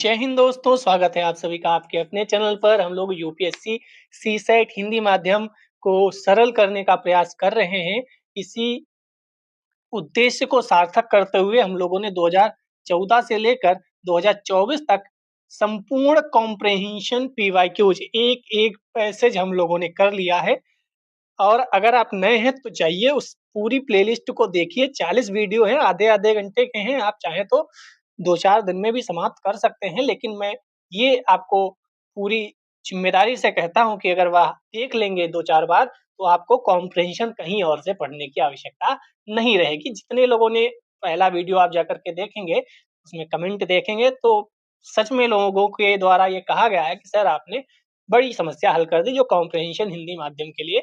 जय हिंद दोस्तों, स्वागत है आप सभी का आपके अपने चैनल पर। हम लोग यूपीएससी सीसेट हिंदी माध्यम को सरल करने का प्रयास कर रहे हैं। इसी उद्देश्य को सार्थक करते हुए हम लोगों ने 2014 से लेकर 2024 तक संपूर्ण कॉम्प्रिहेंशन पीवाईक्यूज एक-एक पैसेज हम लोगों ने कर लिया है। और अगर आप नए हैं तो जाइए उस पूरी प्लेलिस्ट को देखिए। 40 वीडियो हैं, आधे-आधे घंटे के हैं। आप चाहें तो 2-4 दिन में भी समाप्त कर सकते हैं, लेकिन मैं ये आपको पूरी ज़िम्मेदारी से कहता हूँ कि अगर वह देख लेंगे 2-4 बार, तो आपको कॉम्प्रिहेंशन कहीं और से पढ़ने की आवश्यकता नहीं रहेगी। जितने लोगों ने पहला वीडियो आप जाकर के देखेंगे, उसमें कमेंट देखेंगे, तो सच में लोगों के द्वारा ये कहा गया है कि सर आपने बड़ी समस्या हल कर दी, जो कॉम्प्रिहेंशन हिंदी माध्यम के लिए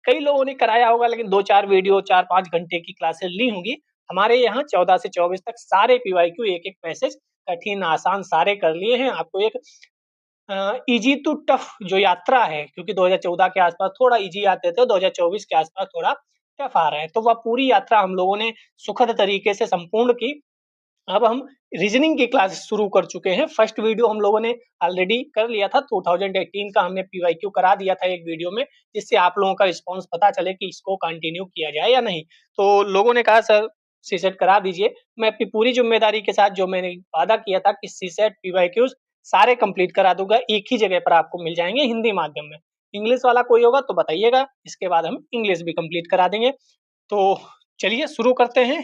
कई लोगों ने कराया होगा, लेकिन 2-4 वीडियो 4-5 घंटे की क्लासेस ली होंगी। हमारे यहाँ 14 से 24 तक सारे पीवाईक्यू एक-एक पैसेज कठिन, आसान सारे कर लिए हैं। आपको एक ईज़ी टू टफ जो यात्रा है, क्योंकि 2014 के आस-पास थोड़ा ईज़ी आते थे, 2024 के आस-पास थोड़ा टफ आ रहे हैं। तो वह पूरी यात्रा हम लोगों ने सुखद तरीके से संपूर्ण की। अब हम रीजनिंग की क्लास शुरू कर चुके हैं। फर्स्ट वीडियो हम लोगों ने ऑलरेडी कर लिया था, 2018 का हमने पीवाईक्यू करा दिया था एक वीडियो में, जिससे आप लोगों का रिस्पॉन्स पता चले कि इसको कंटिन्यू किया जाए या नहीं। तो लोगों ने कहा सर सीसेट करा दीजिए। मैं अपनी पूरी ज़िम्मेदारी के साथ जो मैंने वादा किया था कि सीसेट पीवाईक्यूज़ सारे कंप्लीट करा दूँगा, एक ही जगह पर आपको मिल जाएँगे हिंदी माध्यम में। इंग्लिश वाला कोई होगा तो बताइएगा, इसके बाद हम इंग्लिश भी कंप्लीट करा देंगे। तो चलिए शुरू करते हैं।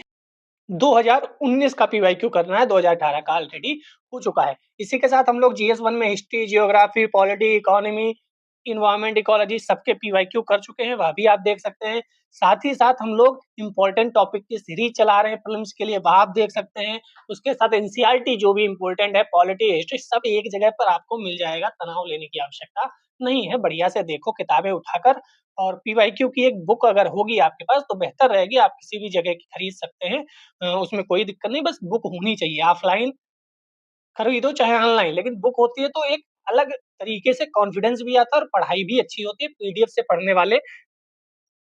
2019 का पीवाईक्यू करना है, 2018 का ऑलरेडी हो चुका है। इसी के साथ हम लोग जीएस 1 में history, geography, polity, economy, environment, ecology सबके पीवाईक्यू कर चुके हैं, वह भी आप देख सकते हैं। साथ ही साथ हम लोग इम्पोर्टेंट टॉपिक की सीरीज चला रहे हैं प्रीलिम्स के लिए, वह आप देख सकते हैं। उसके साथ एनसीईआरटी जो भी इम्पोर्टेंट है, पॉलिटी, हिस्ट्री सब एक जगह पर आपको मिल जाएगा, तनाव लेने की आवश्यकता नहीं है। बढ़िया से देखो किताबें उठाकर, और पीवाईक्यू की एक बुक अगर होगी आपके पास तो बेहतर रहेगी, आप किसी भी जगह की खरीद सकते हैं। उसमें कोई दिक्कत नहीं, बस बुक होनी चाहिए। ऑफलाइन खरीदो चाहे ऑनलाइन, लेकिन बुक होती है तो एक अलग तरीके से कॉन्फिडेंस भी आता है और पढ़ाई भी अच्छी होती है। पीडीएफ से पढ़ने वाले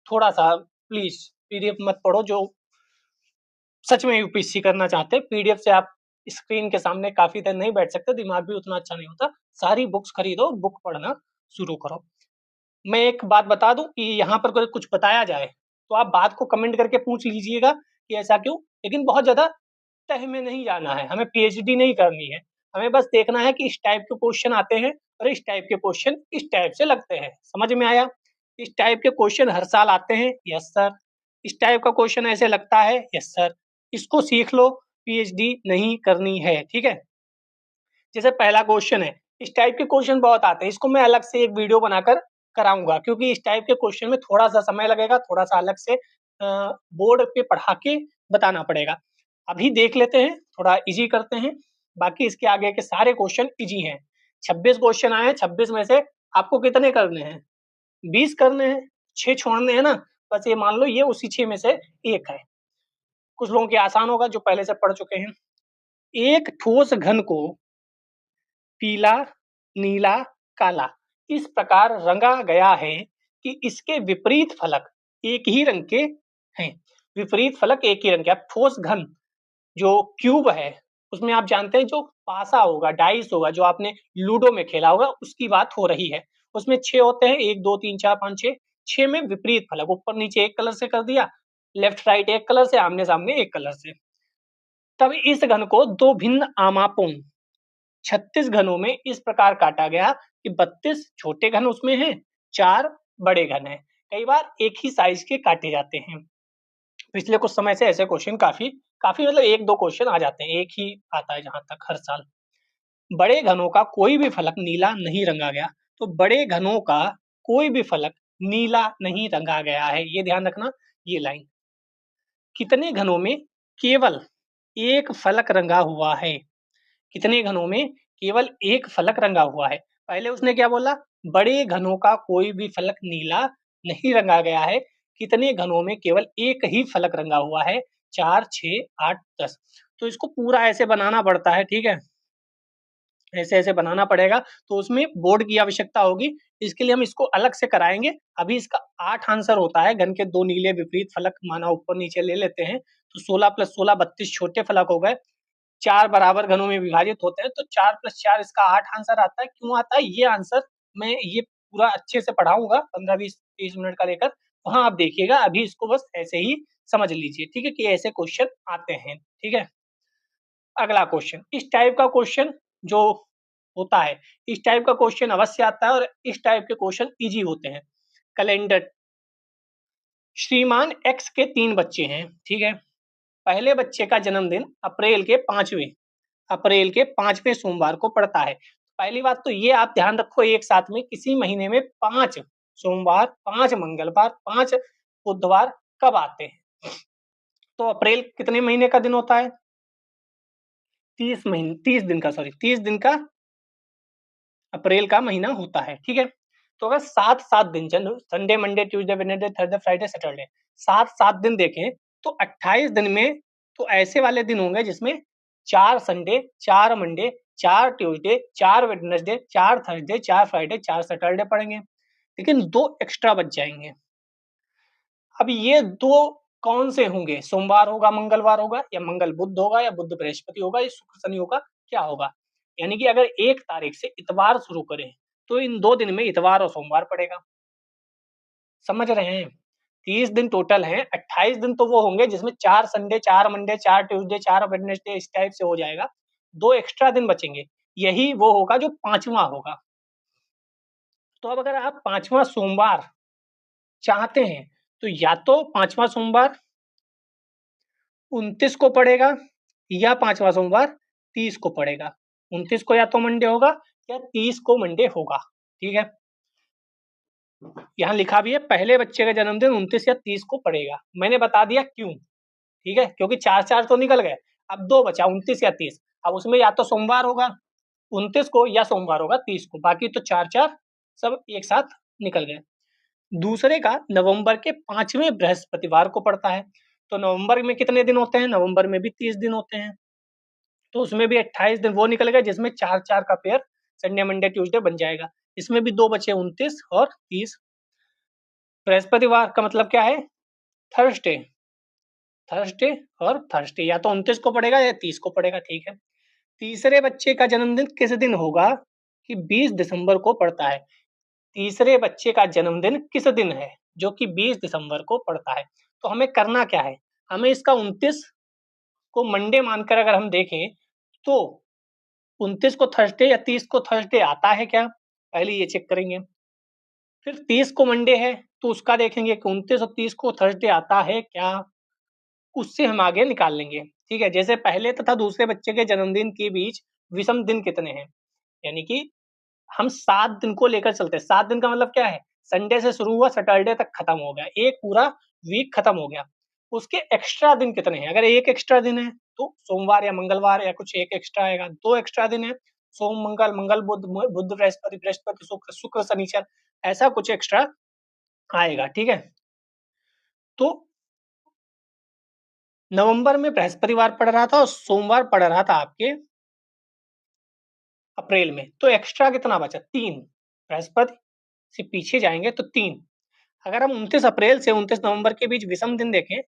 थोड़ा-सा प्लीज़ पीडीएफ मत पढ़ो, जो सच में यूपीएससी करना चाहते हैं। पीडीएफ से आप स्क्रीन के सामने काफ़ी देर नहीं बैठ सकते, दिमाग भी उतना अच्छा नहीं होता। सारी बुक्स खरीदो, बुक पढ़ना शुरू करो। मैं एक बात बता दूँ कि यहाँ पर अगर कुछ बताया जाए, तो आप बात को कमेंट करके पूछ लीजिएगा कि ऐसा क्यों? लेकिन बहुत ज़्यादा तह में नहीं जाना है, हमें पीएचडी नहीं करनी है। हमें बस देखना है कि इस टाइप के क्वेश्चन आते हैं और इस टाइप के क्वेश्चन इस टाइप से लगते हैं। समझ में आया? इस टाइप के क्वेश्चन हर साल आते हैं, यस सर। इस टाइप का क्वेश्चन ऐसे लगता है, यस सर। इसको सीख लो, पीएचडी नहीं करनी है, ठीक है? जैसे पहला क्वेश्चन है, इस टाइप के क्वेश्चन बहुत आते हैं, इसको मैं अलग से एक वीडियो बनाकर कराऊँगा, क्योंकि इस टाइप के क्वेश्चन में थोड़ा-सा समय लगेगा, थोड़ा-सा अलग से बोर्ड पे पढ़ा के बताना पड़ेगा। अभी देख लेते हैं, थोड़ा ईज़ी करते हैं, बाकी इसके आगे के सारे क्वेश्चन ईज़ी हैं। 26 क्वेश्चन आए हैं, 26 में से आपको कितने करने हैं? 20 करने हैं, 6 छोड़ने हैं ना? बस ये मान लो ये उसी 6 में से 1 है। कुछ लोगों के आसान होगा जो पहले से पढ़ चुके हैं। एक ठोस घन को पीला, नीला, काला इस प्रकार रंगा गया है कि इसके विपरीत फलक एक ही रंग के हैं। विपरीत फलक एक ही रंग के। अब ठोस घन जो क्यूब है, उसमें आप जानते हैं जो पासा होगा, डाइस होगा, जो आपने लूडो में खेला होगा, उसकी बात हो रही है। उसमें 6 होते हैं, 1, 2, 3, 4, 5, 6। 6 में विपरीत फलक, ऊपर-नीचे एक कलर से कर दिया, लेफ्ट-राइट एक कलर से, आमने-सामने एक कलर से। तब इस घन को 2 भिन्न आमापों 36 घनों में इस प्रकार काटा गया कि 32 छोटे घन उसमें हैं, 4 बड़े घन हैं। कई बार एक ही साइज के काटे जाते हैं। पिछले कुछ समय से ऐसे क्वेश्चन काफ़ी काफ़ी मतलब 1-2 क्वेश्चन आ जाते हैं, एक ही आता है जहाँ तक हर साल। बड़े घनों का कोई भी फलक नीला नहीं रंगा गया, तो बड़े घनों का कोई भी फलक नीला नहीं रंगा गया है, ये ध्यान रखना, ये लाइन। कितने घनों में केवल एक फलक रंगा हुआ है? कितने घनों में केवल एक फलक रंगा हुआ है? पहले उसने क्या बोला? बड़े घनों का कोई भी फलक नीला नहीं रंगा गया है। कितने घनों में केवल एक ही फलक रंगा हुआ है? 4, 6, 8, 10। तो इसको पूरा ऐसे बनाना पड़ता है, ठीक है? ऐसे-ऐसे बनाना पड़ेगा, तो उसमें बोर्ड की आवश्यकता होगी। इसके लिए हम इसको अलग से कराएँगे। अभी इसका 8 आंसर होता है, घन के 2 नीले विपरीत फलक माना ऊपर-नीचे ले लेते हैं, तो 16 + 16 32 छोटे फलक हो गए। 4 बराबर घनों में विभाजित होते हैं, तो 4 + 4 इसका 8 आंसर आता है। क्यों आता है ये आंसर, मैं ये पूरा अच्छे से पढ़ाऊँगा 15, 20, 30 मिनट का लेकर, वहाँ आप देखिएगा। अभी इसको बस ऐसे ही समझ लीजिए, ठीक है, कि ऐसे क्वेश्चन आते हैं, ठीक है। अगला क्वेश्चन, इस टाइप का क्वेश्चन जो होता है, इस टाइप का क्वेश्चन अवश्य आता है और इस टाइप के क्वेश्चन ईजी होते हैं। कैलेंडर, श्रीमान एक्स के 3 बच्चे हैं, ठीक है। पहले बच्चे का जन्मदिन अप्रैल के 5वें सोमवार को पड़ता है। पहली बात तो ये आप ध्यान रखो, एक साथ में किसी महीने में 5 सोमवार, 5 मंगलवार, 5 बुधवार कब आते हैं? तो अप्रैल कितने महीने का दिन होता है? 30 दिन का अप्रैल का महीना होता है, ठीक है। तो अगर 7-7 दिन, Sunday, Monday, Tuesday, Wednesday, Thursday, Friday, Saturday, 7-7 दिन देखें तो 28 दिन में तो ऐसे वाले दिन होंगे जिसमें 4 Sunday, 4 Monday, 4 Tuesday, 4 Wednesday, 4 Thursday, 4 Friday, 4 Saturday पड़ेंगे, लेकिन 2 एक्स्ट्रा बच जाएंगे। अब ये 2 कौन से होंगे? सोमवार होगा, मंगलवार होगा, या मंगल बुध होगा, या बुध बृहस्पति होगा, या शुक्र शनि होगा, क्या होगा? यानी कि अगर 1 तारीख से इतवार शुरू करें तो इन 2 दिन में इतवार और सोमवार पड़ेगा। समझ रहे हैं? 30 दिन टोटल हैं, 28 दिन तो वो होंगे जिसमें 4 संडे, 4 मंडे, 4 ट्यूसडे, 4 वेडनेसडे, इस टाइप से हो जाएगा। 2 एक्स्ट्रा दिन बचेंगे, यही वो होगा जो 5वां होगा। तो अब अगर आप 5वां सोमवार चाहते हैं तो या तो 5वां सोमवार 29 को पड़ेगा, या 5वां सोमवार 30 को पड़ेगा। 29 को या तो मंडे होगा या 30 को मंडे होगा, ठीक है। यहाँ लिखा भी है पहले बच्चे का जन्मदिन 29 या 30 को पड़ेगा। मैंने बता दिया क्यों, ठीक है, क्योंकि 4-4 तो निकल गए, अब 2 बचा 29 या 30। अब उसमें या तो सोमवार होगा 29 को, या सोमवार होगा 30 को, बाकी तो 4-4 सब एक साथ निकल गए। दूसरे का नवंबर के 5वें बृहस्पतिवार को पड़ता है। तो नवंबर में कितने दिन होते हैं? नवंबर में भी 30 दिन होते हैं, तो उसमें भी 28 दिन वो निकल गए जिसमें 4-4 का पेयर संडे, मंडे, ट्यूसडे बन जाएगा। इसमें भी 2 बचे 29 और 30। बृहस्पतिवार का मतलब क्या है? थर्सडे, थर्सडे और थर्सडे, या तो 29 को पड़ेगा या 30 को पड़ेगा, ठीक है। तीसरे बच्चे का जन्मदिन किस दिन होगा? कि 20 दिसंबर को पड़ता है। तीसरे बच्चे का जन्मदिन किस दिन है? जो कि 20 दिसंबर को पड़ता है। तो हमें करना क्या है? हमें इसका 29 को मंडे मानकर अगर हम देखें तो 29 को थर्सडे या 30 को थर्सडे आता है क्या? पहले ये चेक करेंगे। फिर 30 को मंडे है तो उसका देखेंगे कि 29 और 30 को थर्सडे आता है क्या? उससे हम आगे निकाल लेंगे, ठीक है। जैसे पहले तथा दूसरे बच्चे के जन्मदिन के बीच विषम दिन कितने हैं? यानी कि हम 7 दिन को लेकर चलते हैं। 7 दिन का मतलब क्या है? संडे से शुरू हुआ, सैटरडे तक खत्म हो गया, एक पूरा वीक खत्म हो गया। उसके एक्स्ट्रा दिन कितने हैं? अगर एक एक्स्ट्रा दिन है तो सोमवार या मंगलवार या कुछ एक एक्स्ट्रा आएगा। 2 एक्स्ट्रा दिन है, सोम मंगल, मंगल बुध, बुध बृहस्पति, बृहस्पति शुक्र, शुक्र शनिचर, ऐसा कुछ एक्स्ट्रा आएगा, ठीक है। तो नवंबर में बृहस्पतिवार पड़ रहा था और सोमवार पड़ रहा था आपके अप्रैल में, तो एक्स्ट्रा कितना बचा? 3। बृहस्पति से पीछे जाएंगे तो 3। अगर हम 29 अप्रैल से 29 नवंबर के बीच विषम दिन देखें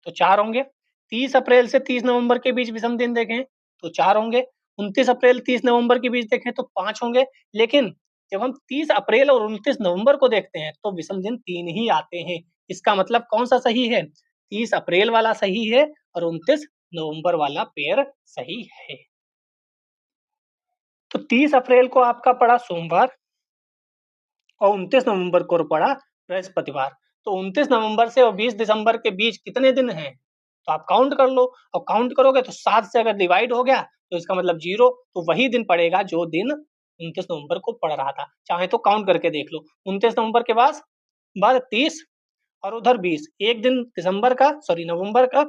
तो 4 होंगे। 30 अप्रैल से 30 नवंबर के बीच विषम दिन देखें तो 4 होंगे। 29 अप्रैल 30 नवंबर के बीच देखें तो 5 होंगे। लेकिन जब हम 30 अप्रैल और 29 नवंबर को देखते हैं तो विषम दिन 3 ही आते हैं। इसका मतलब कौन सा सही है? 30 अप्रैल वाला सही है और 29 नवंबर वाला पेयर सही है। तो 30 अप्रैल को आपका पड़ा सोमवार और 29 नवंबर को पड़ा बृहस्पतिवार। तो 29 नवंबर से और 20 दिसंबर के बीच कितने दिन हैं? तो आप काउंट कर लो, और काउंट करोगे तो 7 से अगर डिवाइड हो गया तो इसका मतलब 0, तो वही दिन पड़ेगा जो दिन 29 नवंबर को पड़ रहा था। चाहे तो काउंट करके देख लो, 29 नवंबर के बाद 30 और उधर 20, एक दिन दिसंबर का, सॉरी नवंबर का,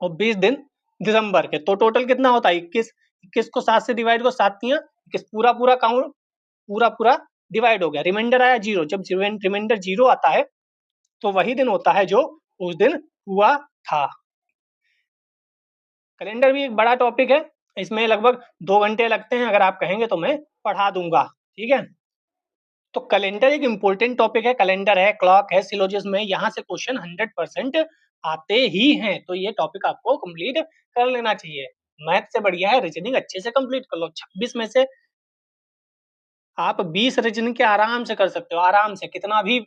और 20 दिन दिसंबर के, तो टोटल कितना होता है? 21। 21 को 7 से डिवाइड करो, 7 तियां 21, पूरा पूरा काउंट, पूरा पूरा डिवाइड हो गया, रिमाइंडर आया 0। जब रिमाइंडर 0 आता है तो वही दिन होता है जो उस दिन हुआ था। कैलेंडर भी एक बड़ा टॉपिक है, इसमें लगभग 2 घंटे लगते हैं। अगर आप कहेंगे तो मैं पढ़ा दूंगा, ठीक है। तो कैलेंडर एक इम्पोर्टेंट टॉपिक है। कैलेंडर है, क्लॉक है, सिलोजिज्म है, यहाँ से क्वेश्चन 100% आते ही हैं। तो ये टॉपिक आपको कंप्लीट कर लेना चाहिए। मैथ से बढ़िया है रीजनिंग अच्छे से कंप्लीट कर लो। 26 में से आप 20 रीजनिंग के आराम से कर सकते हो, आराम से, कितना भी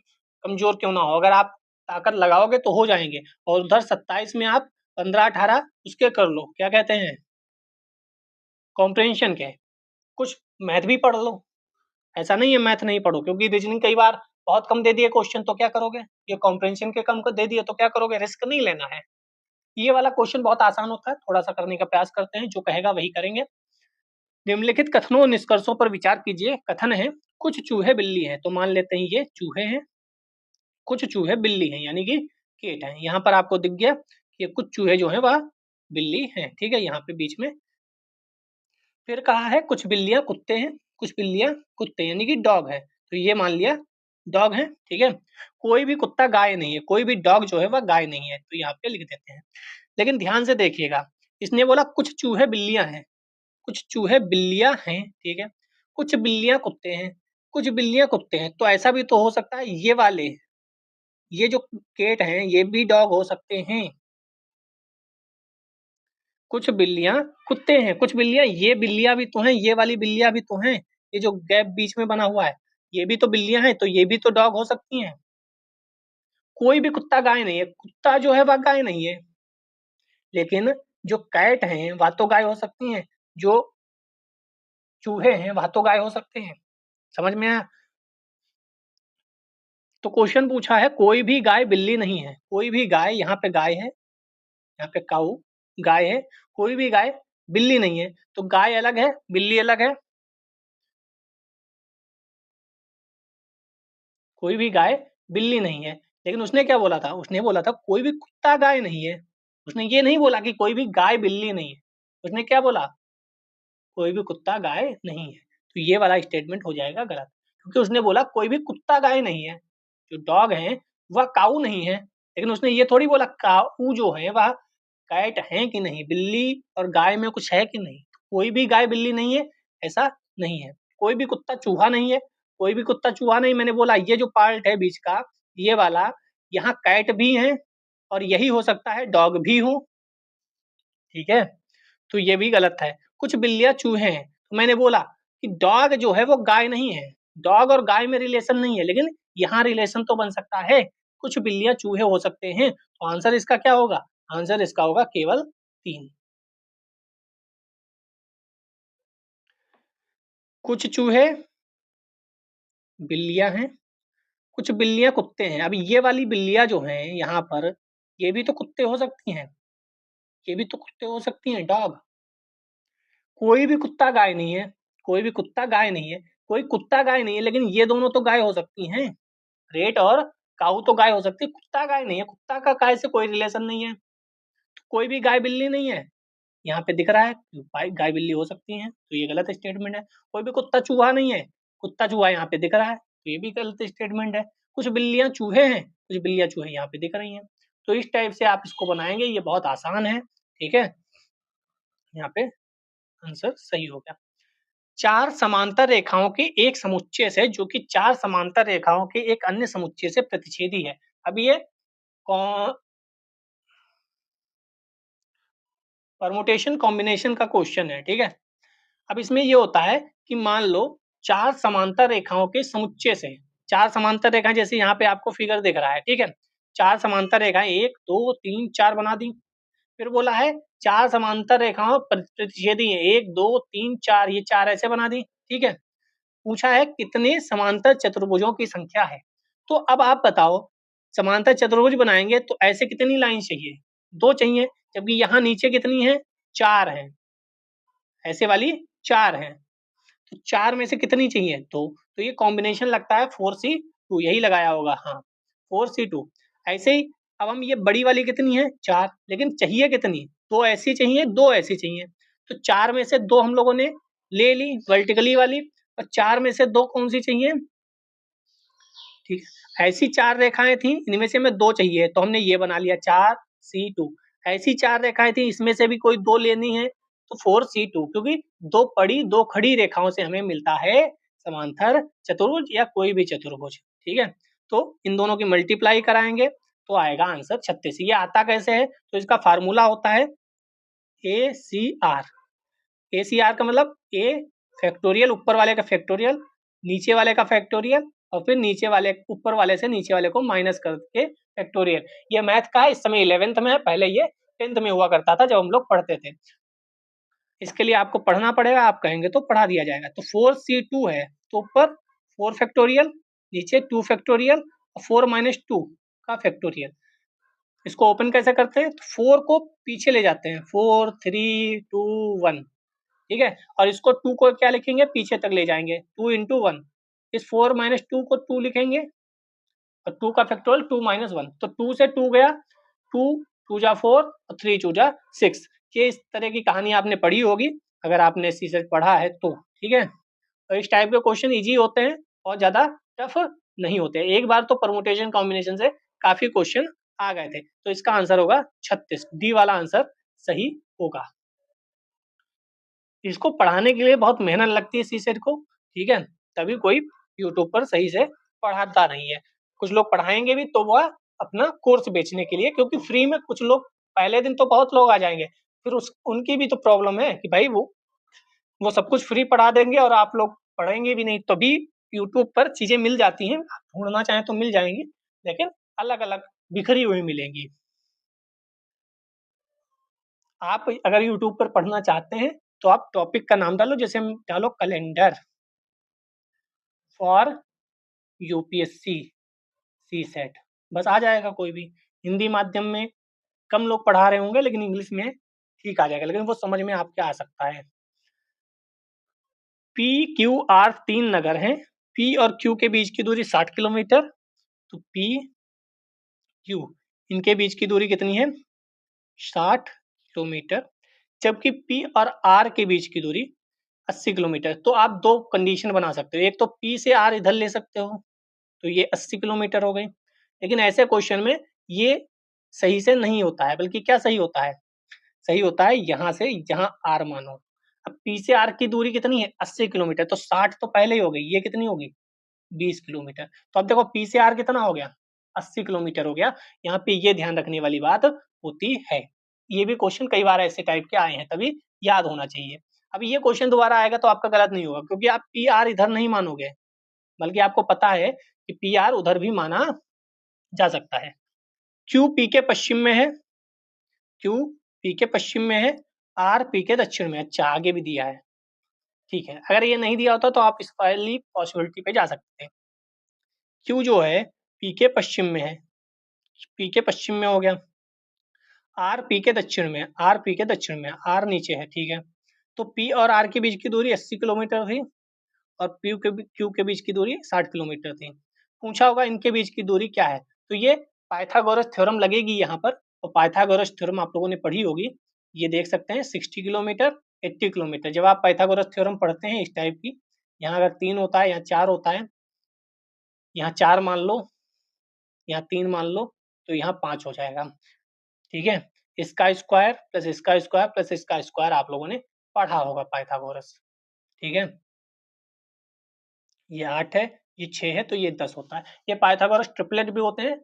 कमजोर क्यों ना हो, अगर आप ताकत लगाओगे तो हो जाएंगे। और उधर 27 में आप 15-18 उसके कर लो, क्या कहते हैं, कॉम्प्रिहेंशन के, कुछ मैथ भी पढ़ लो। ऐसा नहीं है मैथ नहीं पढ़ो, क्योंकि रीजनिंग कई बार बहुत कम दे दिए क्वेश्चन तो क्या करोगे, ये कॉम्प्रिहेंशन के कम को दे दिए तो क्या करोगे, रिस्क नहीं लेना है। ये वाला क्वेश्चन बहुत आसान होता है, थोड़ा सा करने का प्रयास करते हैं, जो कहेगा वही करेंगे। निम्नलिखित कथनों और निष्कर्षों पर विचार कीजिए। कथन है कुछ चूहे बिल्ली हैं, तो मान लेते हैं ये चूहे हैं, कुछ चूहे बिल्ली हैं, यानी कि केट है। यहाँ पर आपको दिख गया कि कुछ चूहे जो है वह बिल्ली हैं, ठीक है, यहाँ पे बीच में। फिर कहा है कुछ बिल्लियां कुत्ते हैं, कुछ बिल्लियां कुत्ते यानी कि डॉग है, तो ये मान लिया डॉग है, ठीक है। कोई भी कुत्ता गाय नहीं है, कोई भी डॉग जो है वह गाय नहीं है, तो यहाँ पे लिख देते हैं। लेकिन ध्यान से देखिएगा, इसने बोला कुछ चूहे बिल्लियां हैं, कुछ चूहे बिल्लियां हैं, ठीक है, कुछ बिल्लियां कुत्ते हैं, कुछ बिल्लियां कुत्ते हैं, तो ऐसा भी तो हो सकता है ये वाले, ये जो केट हैं ये भी डॉग हो सकते हैं। कुछ बिल्लियां कुत्ते हैं, कुछ बिल्लियां, ये बिल्लियां भी तो हैं, ये वाली बिल्लियां भी तो हैं, ये जो गैप बीच में बना हुआ है ये भी तो बिल्लियां हैं, तो ये भी तो डॉग हो सकती हैं। कोई भी कुत्ता गाय नहीं है, कुत्ता जो है वह गाय नहीं है, लेकिन जो कैट हैं वह तो गाय हो सकती हैं, जो चूहे हैं वह तो गाय हो सकते हैं। समझ में आया। तो क्वेश्चन पूछा है कोई भी गाय बिल्ली नहीं है, कोई भी गाय, यहाँ पे गाय है, यहाँ पे काऊ गाय है, कोई भी गाय बिल्ली नहीं है, तो गाय अलग है बिल्ली अलग है, कोई भी गाय बिल्ली नहीं है। लेकिन उसने क्या बोला था, उसने बोला था कोई भी कुत्ता गाय नहीं है, उसने ये नहीं बोला कि कोई भी गाय बिल्ली नहीं है, उसने क्या बोला, कोई भी कुत्ता गाय नहीं है, तो ये वाला स्टेटमेंट हो जाएगा गलत, क्योंकि उसने बोला कोई भी कुत्ता गाय नहीं है, जो डॉग है वह काऊ नहीं है, लेकिन उसने ये थोड़ी बोला काऊ जो है वह कैट है कि नहीं, बिल्ली और गाय में कुछ है कि नहीं, कोई भी गाय बिल्ली नहीं है, ऐसा नहीं है। कोई भी कुत्ता चूहा नहीं है, कोई भी कुत्ता चूहा नहीं, मैंने बोला ये जो पार्ट है बीच का, ये वाला, यहाँ कैट भी है और यही हो सकता है डॉग भी हो, ठीक है, तो ये भी गलत है। कुछ बिल्लियां चूहे हैं, तो मैंने बोला कि डॉग जो है वो गाय नहीं है, डॉग और गाय में रिलेशन नहीं है, लेकिन यहाँ रिलेशन तो बन सकता है, कुछ बिल्लियां चूहे हो सकते हैं, तो आंसर इसका क्या होगा, आंसर इसका होगा केवल 3। कुछ चूहे बिल्लियां हैं, कुछ बिल्लियां कुत्ते हैं। अब ये वाली बिल्लियां जो हैं यहाँ पर, ये भी तो कुत्ते हो सकती हैं, ये भी तो कुत्ते हो सकती हैं, डॉग। कोई भी कुत्ता गाय नहीं है, कोई भी कुत्ता गाय नहीं है, कोई कुत्ता गाय नहीं है, लेकिन ये दोनों तो गाय हो सकती हैं, रेट और काऊ तो गाय हो सकती है, कुत्ता गाय नहीं है, कुत्ता का गाय से कोई रिलेशन नहीं है, तो कोई भी गाय बिल्ली नहीं है, यहाँ पे दिख रहा है गाय बिल्ली हो सकती हैं, तो ये गलत स्टेटमेंट है। कोई भी कुत्ता चूहा नहीं है, कुत्ता चूहा यहाँ पे दिख रहा है, तो ये भी गलत स्टेटमेंट है। कुछ बिल्लियां चूहे हैं, कुछ बिल्लियां चूहे यहाँ पे दिख रही हैं, तो इस टाइप से आप इसको बनाएंगे, ये बहुत आसान है, ठीक है, यहाँ पे आंसर सही हो गया। चार समांतर रेखाओं के एक समुच्चय से, जो कि चार समांतर रेखाओं के एक अन्य समुच्चय से प्रतिच्छेदी है। अब ये परमुटेशन कॉम्बिनेशन का क्वेश्चन है, ठीक है। अब इसमें ये होता है कि मान लो चार समांतर रेखाओं के समुच्चय से, चार समांतर रेखाएं जैसे यहाँ पे आपको फिगर दिख रहा है, ठीक है, चार समांतर रेखाएं 1 2 3 4 बना दी। फिर बोला है चार समांतर रेखाओं प्रतिच्छेदी है, 1 2 3 4, ये चार ऐसे बना दी, ठीक है। पूछा है कितने समांतर चतुर्भुजों की संख्या है। तो अब आप बताओ, समांतर चतुर्भुज बनाएंगे तो ऐसे कितनी लाइन चाहिए, दो चाहिए, जबकि यहाँ नीचे कितनी है, चार है, ऐसे वाली चार है, तो चार में से कितनी चाहिए, दो, तो ये कॉम्बिनेशन लगता है 4C2, यही लगाया होगा, हाँ 4C2। ऐसे ही अब हम ये बड़ी वाली कितनी है, चार, लेकिन चाहिए कितनी, दो ऐसी चाहिए, दो ऐसी चाहिए, तो चार में से दो हम लोगों ने ले ली वर्टिकली वाली, और चार में से दो कौन सी चाहिए, ठीक है, ऐसी चार रेखाएं थी, इनमें से हमें दो चाहिए, तो हमने ये बना लिया 4C2। ऐसी चार रेखाएं थी, इसमें से भी कोई दो लेनी है, तो 4C2, क्योंकि दो पड़ी दो खड़ी रेखाओं से हमें मिलता है समांतर चतुर्भुज या कोई भी चतुर्भुज, ठीक है। तो इन दोनों की मल्टीप्लाई कराएंगे तो आएगा आंसर 36। ये आता कैसे है, तो इसका फार्मूला होता है ए सी आर, ए सी आर का मतलब ए फैक्टोरियल, ऊपर वाले का फैक्टोरियल, नीचे वाले का फैक्टोरियल, और फिर नीचे वाले, ऊपर वाले से नीचे वाले को माइनस करके फैक्टोरियल। ये मैथ का है, इस समय 11th में है, पहले ये 10th में हुआ करता था जब हम लोग पढ़ते थे। इसके लिए आपको पढ़ना पड़ेगा, आप कहेंगे तो पढ़ा दिया जाएगा। तो 4c2 है, तो ऊपर 4 फैक्टोरियल, नीचे 2 फैक्टोरियल और 4 माइनस 2 का फैक्टोरियल। इसको ओपन कैसे करते हैं? तो 4 को पीछे ले जाते हैं, 4 3 2 1, ठीक है। और इसको 2 को क्या लिखेंगे? पीछे तक ले जाएंगे, 2 इंटू 1। इस 4 माइनस 2 को 2 लिखेंगे, और 2 का फैक्टोरियल 2 माइनस 1, तो 2 से 2 गया, 2 2 जा 4 और 3 2 जा 6। ये इस तरह की कहानी आपने पढ़ी होगी अगर आपने सीसेट पढ़ा है तो, ठीक है। तो इस टाइप के क्वेश्चन इजी होते हैं और ज़्यादा टफ नहीं होते। एक बार तो परमुटेशन कॉम्बिनेशन से काफ़ी क्वेश्चन आ गए थे। तो इसका आंसर होगा 36, डी वाला आंसर सही होगा। इसको पढ़ाने के लिए बहुत मेहनत लगती है सीसेट को, ठीक है, तभी कोई यूट्यूब पर सही से पढ़ाता नहीं है। कुछ लोग पढ़ाएंगे भी तो वह अपना कोर्स बेचने के लिए, क्योंकि फ्री में कुछ लोग, पहले दिन तो बहुत लोग आ जाएंगे, फिर उनकी भी तो प्रॉब्लम है कि भाई वो सब कुछ फ्री पढ़ा देंगे और आप लोग पढ़ेंगे भी नहीं। तभी यूट्यूब पर चीजें मिल जाती हैं, आप ढूंढना चाहें तो मिल जाएंगी, लेकिन अलग अलग बिखरी हुई मिलेंगी। आप अगर यूट्यूब पर पढ़ना चाहते हैं तो आप टॉपिक का नाम डालो, जैसे हम डालो calendar for UPSC C SAT, बस आ जाएगा कोई भी। हिंदी माध्यम में कम लोग पढ़ा रहे होंगे, लेकिन इंग्लिश में ठीक आ जाएगा, लेकिन वो समझ में आपके आ सकता है। पी क्यू आर 3 नगर हैं, पी और क्यू के बीच की दूरी 60 किलोमीटर, तो पी क्यू इनके बीच की दूरी कितनी है? 60 किलोमीटर। जबकि पी और आर के बीच की दूरी 80 किलोमीटर। तो आप दो कंडीशन बना सकते हो, एक तो पी से आर इधर ले सकते हो, तो ये 80 किलोमीटर हो गई। लेकिन ऐसे क्वेश्चन में ये सही से नहीं होता है, बल्कि क्या सही होता है? सही होता है यहाँ से यहाँ आर मानो। अब पी से आर की दूरी कितनी है? 80 किलोमीटर, तो 60 तो पहले ही हो गई, ये कितनी होगी? 20 किलोमीटर। तो अब देखो पी से आर कितना हो गया? 80 किलोमीटर हो गया। यहाँ पे ये ध्यान रखने वाली बात होती है। ये भी क्वेश्चन कई बार ऐसे टाइप के आए हैं, तभी याद होना चाहिए। अब ये क्वेश्चन दोबारा आएगा तो आपका गलत नहीं होगा, क्योंकि आप पी आर इधर नहीं मानोगे, बल्कि आपको पता है कि पी आर उधर भी माना जा सकता है। क्यू पी के पश्चिम में है, क्यू पी के पश्चिम में है, आर पी के दक्षिण में। अच्छा, आगे भी दिया है, ठीक है। अगर ये नहीं दिया होता तो आप इस वाली पॉसिबिलिटी पे जा सकते हैं। क्यू जो है पी के पश्चिम में है, पी के पश्चिम में हो गया। आर पी के दक्षिण में, आर पी के दक्षिण में, आर नीचे है, ठीक है। तो पी और आर के बीच की दूरी 80 किलोमीटर थी, और क्यू के बीच की दूरी 60 किलोमीटर थी। पूछा होगा इनके बीच की दूरी क्या है, तो ये पाइथागोरस थ्योरम लगेगी यहाँ पर। और पाइथागोरस थ्योरम आप लोगों ने पढ़ी होगी, ये देख सकते हैं 60 किलोमीटर 80 किलोमीटर। जब आप पाइथागोरस थ्योरम पढ़ते हैं इस टाइप की, यहाँ अगर 3 होता है, यहाँ 4 होता है, यहाँ 4 मान लो, यहाँ 3 मान लो, तो यहाँ 5 हो जाएगा, ठीक है। इसका स्क्वायर प्लस इसका स्क्वायर प्लस इसका स्क्वायर आप लोगों ने पढ़ा होगा पाइथागोरस, ठीक है। ये 8 है, ये 6 है, तो ये 10 होता है। ये पाइथागोरस ट्रिपलेट भी होते हैं,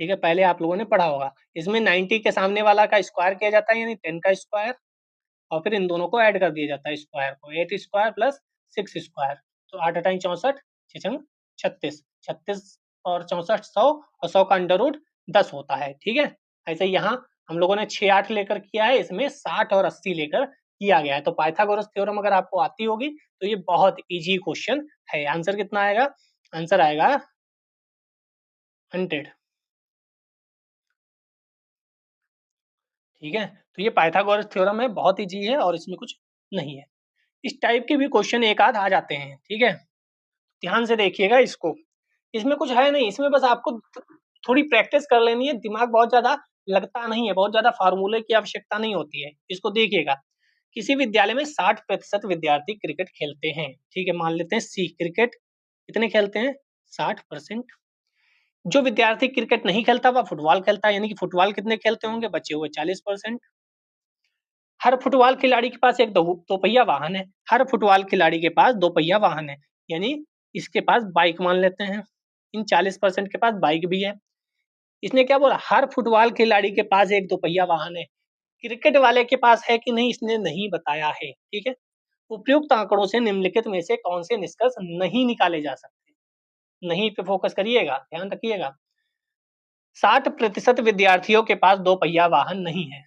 ठीक है, पहले आप लोगों ने पढ़ा होगा। इसमें 90 के सामने वाला का स्क्वायर किया जाता है, यानी 10 का स्क्वायर, और फिर इन दोनों को ऐड कर दिया जाता है स्क्वायर को, 8 स्क्वायर प्लस 6 स्क्वायर। तो 8 अठाई 64, 6 36, 36 और 64 100, और 100 का अंडर रूट 10 होता है, ठीक है। ऐसे यहाँ हम लोगों ने 6 8 लेकर किया है, इसमें 60 और 80 लेकर किया गया है। तो पाइथागोरस थ्योरम अगर आपको आती होगी तो ये बहुत इजी क्वेश्चन है। आंसर कितना आएगा? आंसर आएगा 100, ठीक है। तो ये पाइथागोरस थ्योरम है, बहुत इजी है और इसमें कुछ नहीं है। इस टाइप के भी क्वेश्चन एक आध आ जाते हैं, ठीक है। ध्यान से देखिएगा इसको, इसमें कुछ है नहीं, इसमें बस आपको थोड़ी प्रैक्टिस कर लेनी है, दिमाग बहुत ज्यादा लगता नहीं है, बहुत ज्यादा फार्मूले की आवश्यकता नहीं होती है। इसको देखिएगा, किसी विद्यालय में 60% विद्यार्थी क्रिकेट खेलते हैं, ठीक है, मान लेते हैं सी क्रिकेट कितने खेलते हैं? 60%। जो विद्यार्थी क्रिकेट नहीं खेलता वह फुटबॉल खेलता है, यानी कि फुटबॉल कितने खेलते होंगे? बचे हुए 40%। हर फुटबॉल खिलाड़ी के पास एक दो पहिया वाहन है, हर फुटबॉल खिलाड़ी के पास दो पहिया वाहन है, यानी इसके पास बाइक मान लेते हैं। इन 40% के पास बाइक भी है। इसने क्या बोला? हर फुटबॉल खिलाड़ी के पास एक दो पहिया वाहन है, क्रिकेट वाले के पास है कि नहीं इसने नहीं बताया है, ठीक है। उपयुक्त आंकड़ों से निम्नलिखित में से कौन से निष्कर्ष नहीं निकाले जा सकते? नहीं पे फोकस करिएगा, ध्यान रखिएगा। 60% विद्यार्थियों के पास 2 पहिया वाहन नहीं है।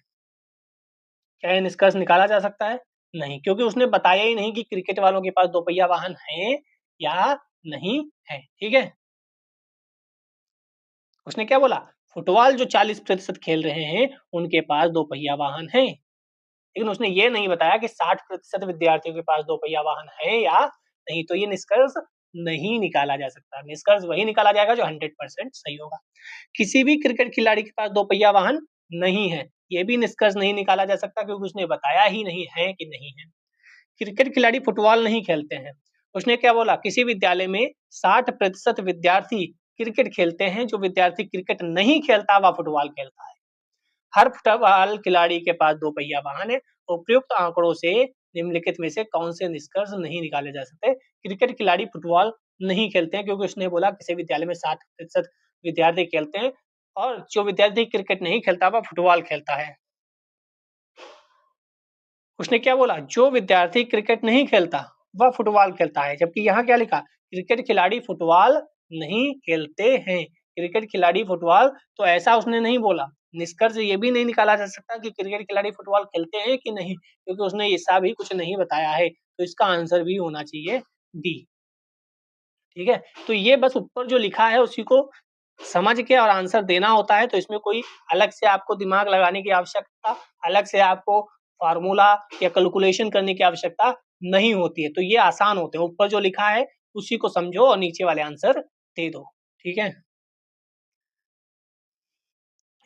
क्या ये निष्कर्ष निकाला जा सकता है? नहीं, क्योंकि उसने बताया ही नहीं कि क्रिकेट वालों के पास 2 पहिया वाहन है या नहीं है, ठीक है। उसने क्या बोला? फुटबॉल जो 40% खेल रहे हैं, उनके पास 2 पहिया वाहन है। लेकिन उसने ये नहीं बताया कि 60% विद्यार्थियों के पास 2 पहिया वाहन है या नहीं, तो ये निष्कर्ष नहीं निकाला जा सकता। निष्कर्ष वही निकाला जाएगा जो 100% सही होगा। किसी भी क्रिकेट खिलाड़ी के पास 2 पहिया वाहन नहीं है, ये भी निष्कर्ष नहीं निकाला जा सकता क्योंकि उसने बताया ही नहीं है कि नहीं है। क्रिकेट खिलाड़ी फुटबॉल नहीं खेलते हैं। उसने क्या बोला? किसी विद्यालय में 60% विद्यार्थी क्रिकेट खेलते हैं, जो विद्यार्थी क्रिकेट नहीं खेलता वह फुटबॉल खेलता है। हर फुटबॉल खिलाड़ी के पास 2 पहिया वाहन है। उपयुक्त आंकड़ों से निम्नलिखित में से कौन से निष्कर्ष नहीं निकाले जा सकते? क्रिकेट खिलाड़ी फुटबॉल नहीं खेलते हैं क्योंकि उसने बोला किसी विद्यालय में 60% विद्यार्थी खेलते हैं और जो विद्यार्थी क्रिकेट नहीं खेलता वह फुटबॉल खेलता है। उसने क्या बोला? जो विद्यार्थी क्रिकेट नहीं खेलता, वह फुटबॉल खेलता है, जबकि यहाँ क्या लिखा? क्रिकेट खिलाड़ी फुटबॉल नहीं खेलते हैं। क्रिकेट खिलाड़ी फुटबॉल तो ऐसा उसने नहीं बोला। निष्कर्ष ये भी नहीं निकाला जा सकता कि क्रिकेट खिलाड़ी फुटबॉल खेलते हैं कि नहीं, क्योंकि उसने ऐसा भी कुछ नहीं बताया है। तो इसका आंसर भी होना चाहिए डी, ठीक है। तो ये बस ऊपर जो लिखा है उसी को समझ के और आंसर देना होता है, तो इसमें कोई अलग से आपको दिमाग लगाने की आवश्यकता, अलग से आपको फ़ॉर्मूला या कैलकुलेशन करने की आवश्यकता नहीं होती है। तो ये आसान होते हैं, ऊपर जो लिखा है उसी को समझो और नीचे वाले आंसर दे दो, ठीक है।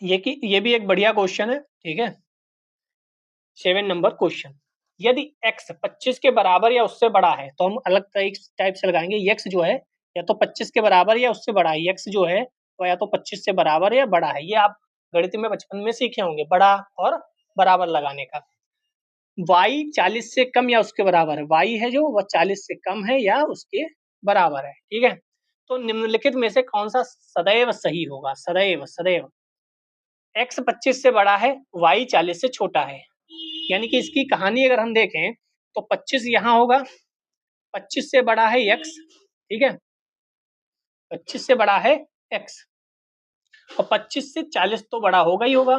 ये भी एक बढ़िया क्वेश्चन है, ठीक है। 7 नंबर क्वेश्चन, यदि x 25 के बराबर या उससे बड़ा है तो हम अलग टाइप से लगाएंगे। x जो है या तो 25 के बराबर या उससे बड़ा है। x जो है तो या तो 25 से बराबर या बड़ा है। ये आप गणित में बचपन में सीखे होंगे, बड़ा और बराबर लगाने का। y 40 से कम या उसके बराबर है। y है जो वह 40 से कम है या उसके बराबर है, ठीक है। तो निम्नलिखित में से कौन सा सदैव सही होगा? सदैव सदैव x 25 से बड़ा है, y 40 से छोटा है। यानी कि इसकी कहानी अगर हम देखें तो 25 यहाँ होगा, 25 से बड़ा है x, ठीक है। 25 से बड़ा है x और 25 से 40 तो बड़ा होगा ही होगा।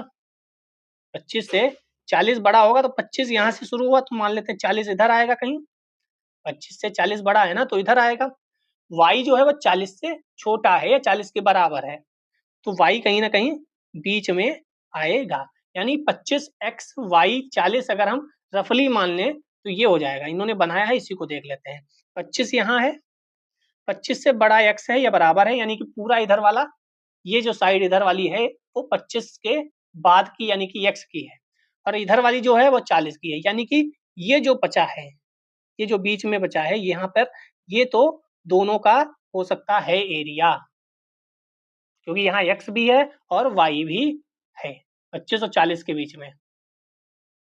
25 से 40 बड़ा होगा तो 25 यहाँ से शुरू हुआ तो मान लेते हैं 40 इधर आएगा कहीं। 25 से 40 बड़ा है ना तो इधर आएगा। y जो है वो 40 से छोटा है या 40 के बराबर है, तो y कहीं ना कहीं बीच में आएगा। यानी 25x y 40 अगर हम रफली मान लें तो ये हो जाएगा। इन्होंने बनाया है, इसी को देख लेते हैं। 25 यहाँ है, 25 से बड़ा x है या बराबर है, यानी कि पूरा इधर वाला ये जो साइड इधर वाली है वो 25 के बाद की यानी कि x की है और इधर वाली जो है वो 40 की है। यानी कि ये जो बचा है, ये जो बीच में बचा है यहाँ पर, ये तो दोनों का हो सकता है एरिया, क्योंकि यहाँ x भी है और y भी है 25 और 40 के बीच में,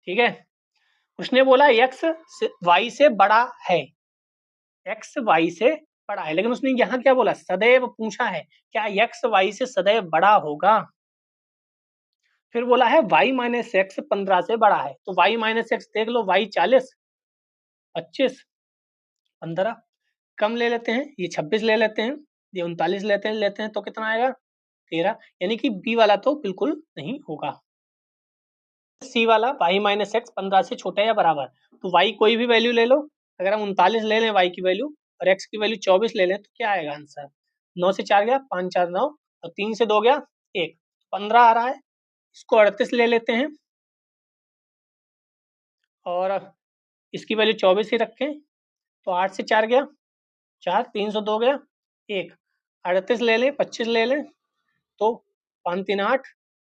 ठीक है। उसने बोला x y से बड़ा है, x y से बड़ा है, लेकिन उसने यहाँ क्या बोला? सदैव पूछा है, क्या x y से सदैव बड़ा होगा? फिर बोला है y माइनस एक्स 15 से बड़ा है, तो y माइनस एक्स देख लो, y 40, 25, 15 कम ले लेते हैं, ये 26 ले लेते हैं, ये 39 लेते हैं तो कितना आएगा? 13। यानी कि बी वाला तो बिल्कुल नहीं होगा। सी वाला y माइनस एक्स 15 से छोटा या बराबर, तो y कोई भी वैल्यू ले लो। अगर हम 39 ले लें y की वैल्यू और x की वैल्यू 24 ले लें तो क्या आएगा आंसर? 9 से 4 गया, 5 4 9 और 3 से 2 गया 1, 15 आ रहा है। इसको 38 ले लेते हैं और इसकी वैल्यू 24 ही रखें, तो 8 से 4 गया 4, 3 से 2 गया 1, 38 ले लें, 25 ले लें तो 5 3 8,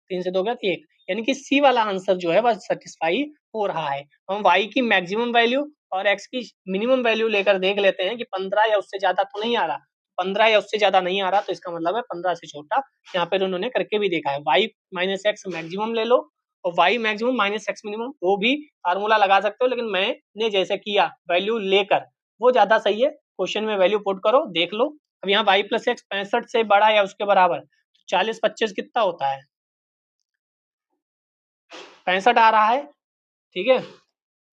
3 से 2 गया 1, यानी कि सी वाला आंसर जो है वह सेटिस्फाई हो रहा है। हम y की मैक्सिमम वैल्यू और x की मिनिमम वैल्यू लेकर देख लेते हैं कि 15 या उससे ज्यादा तो नहीं आ रहा। 15 या उससे ज्यादा नहीं आ रहा तो इसका मतलब है 15 से छोटा। यहाँ पर उन्होंने करके भी देखा है। y माइनस एक्स मैक्सिमम ले लो और y maximum minus x minimum, वो भी फार्मूला लगा सकते हो, लेकिन मैंने जैसे किया वैल्यू लेकर वो ज्यादा सही है। क्वेश्चन में वैल्यू पुट करो, देख लो। अब यहाँ y प्लस एक्स 65 से बड़ा या उसके बराबर, 40 25 कितना होता है? 65 आ रहा है, ठीक है,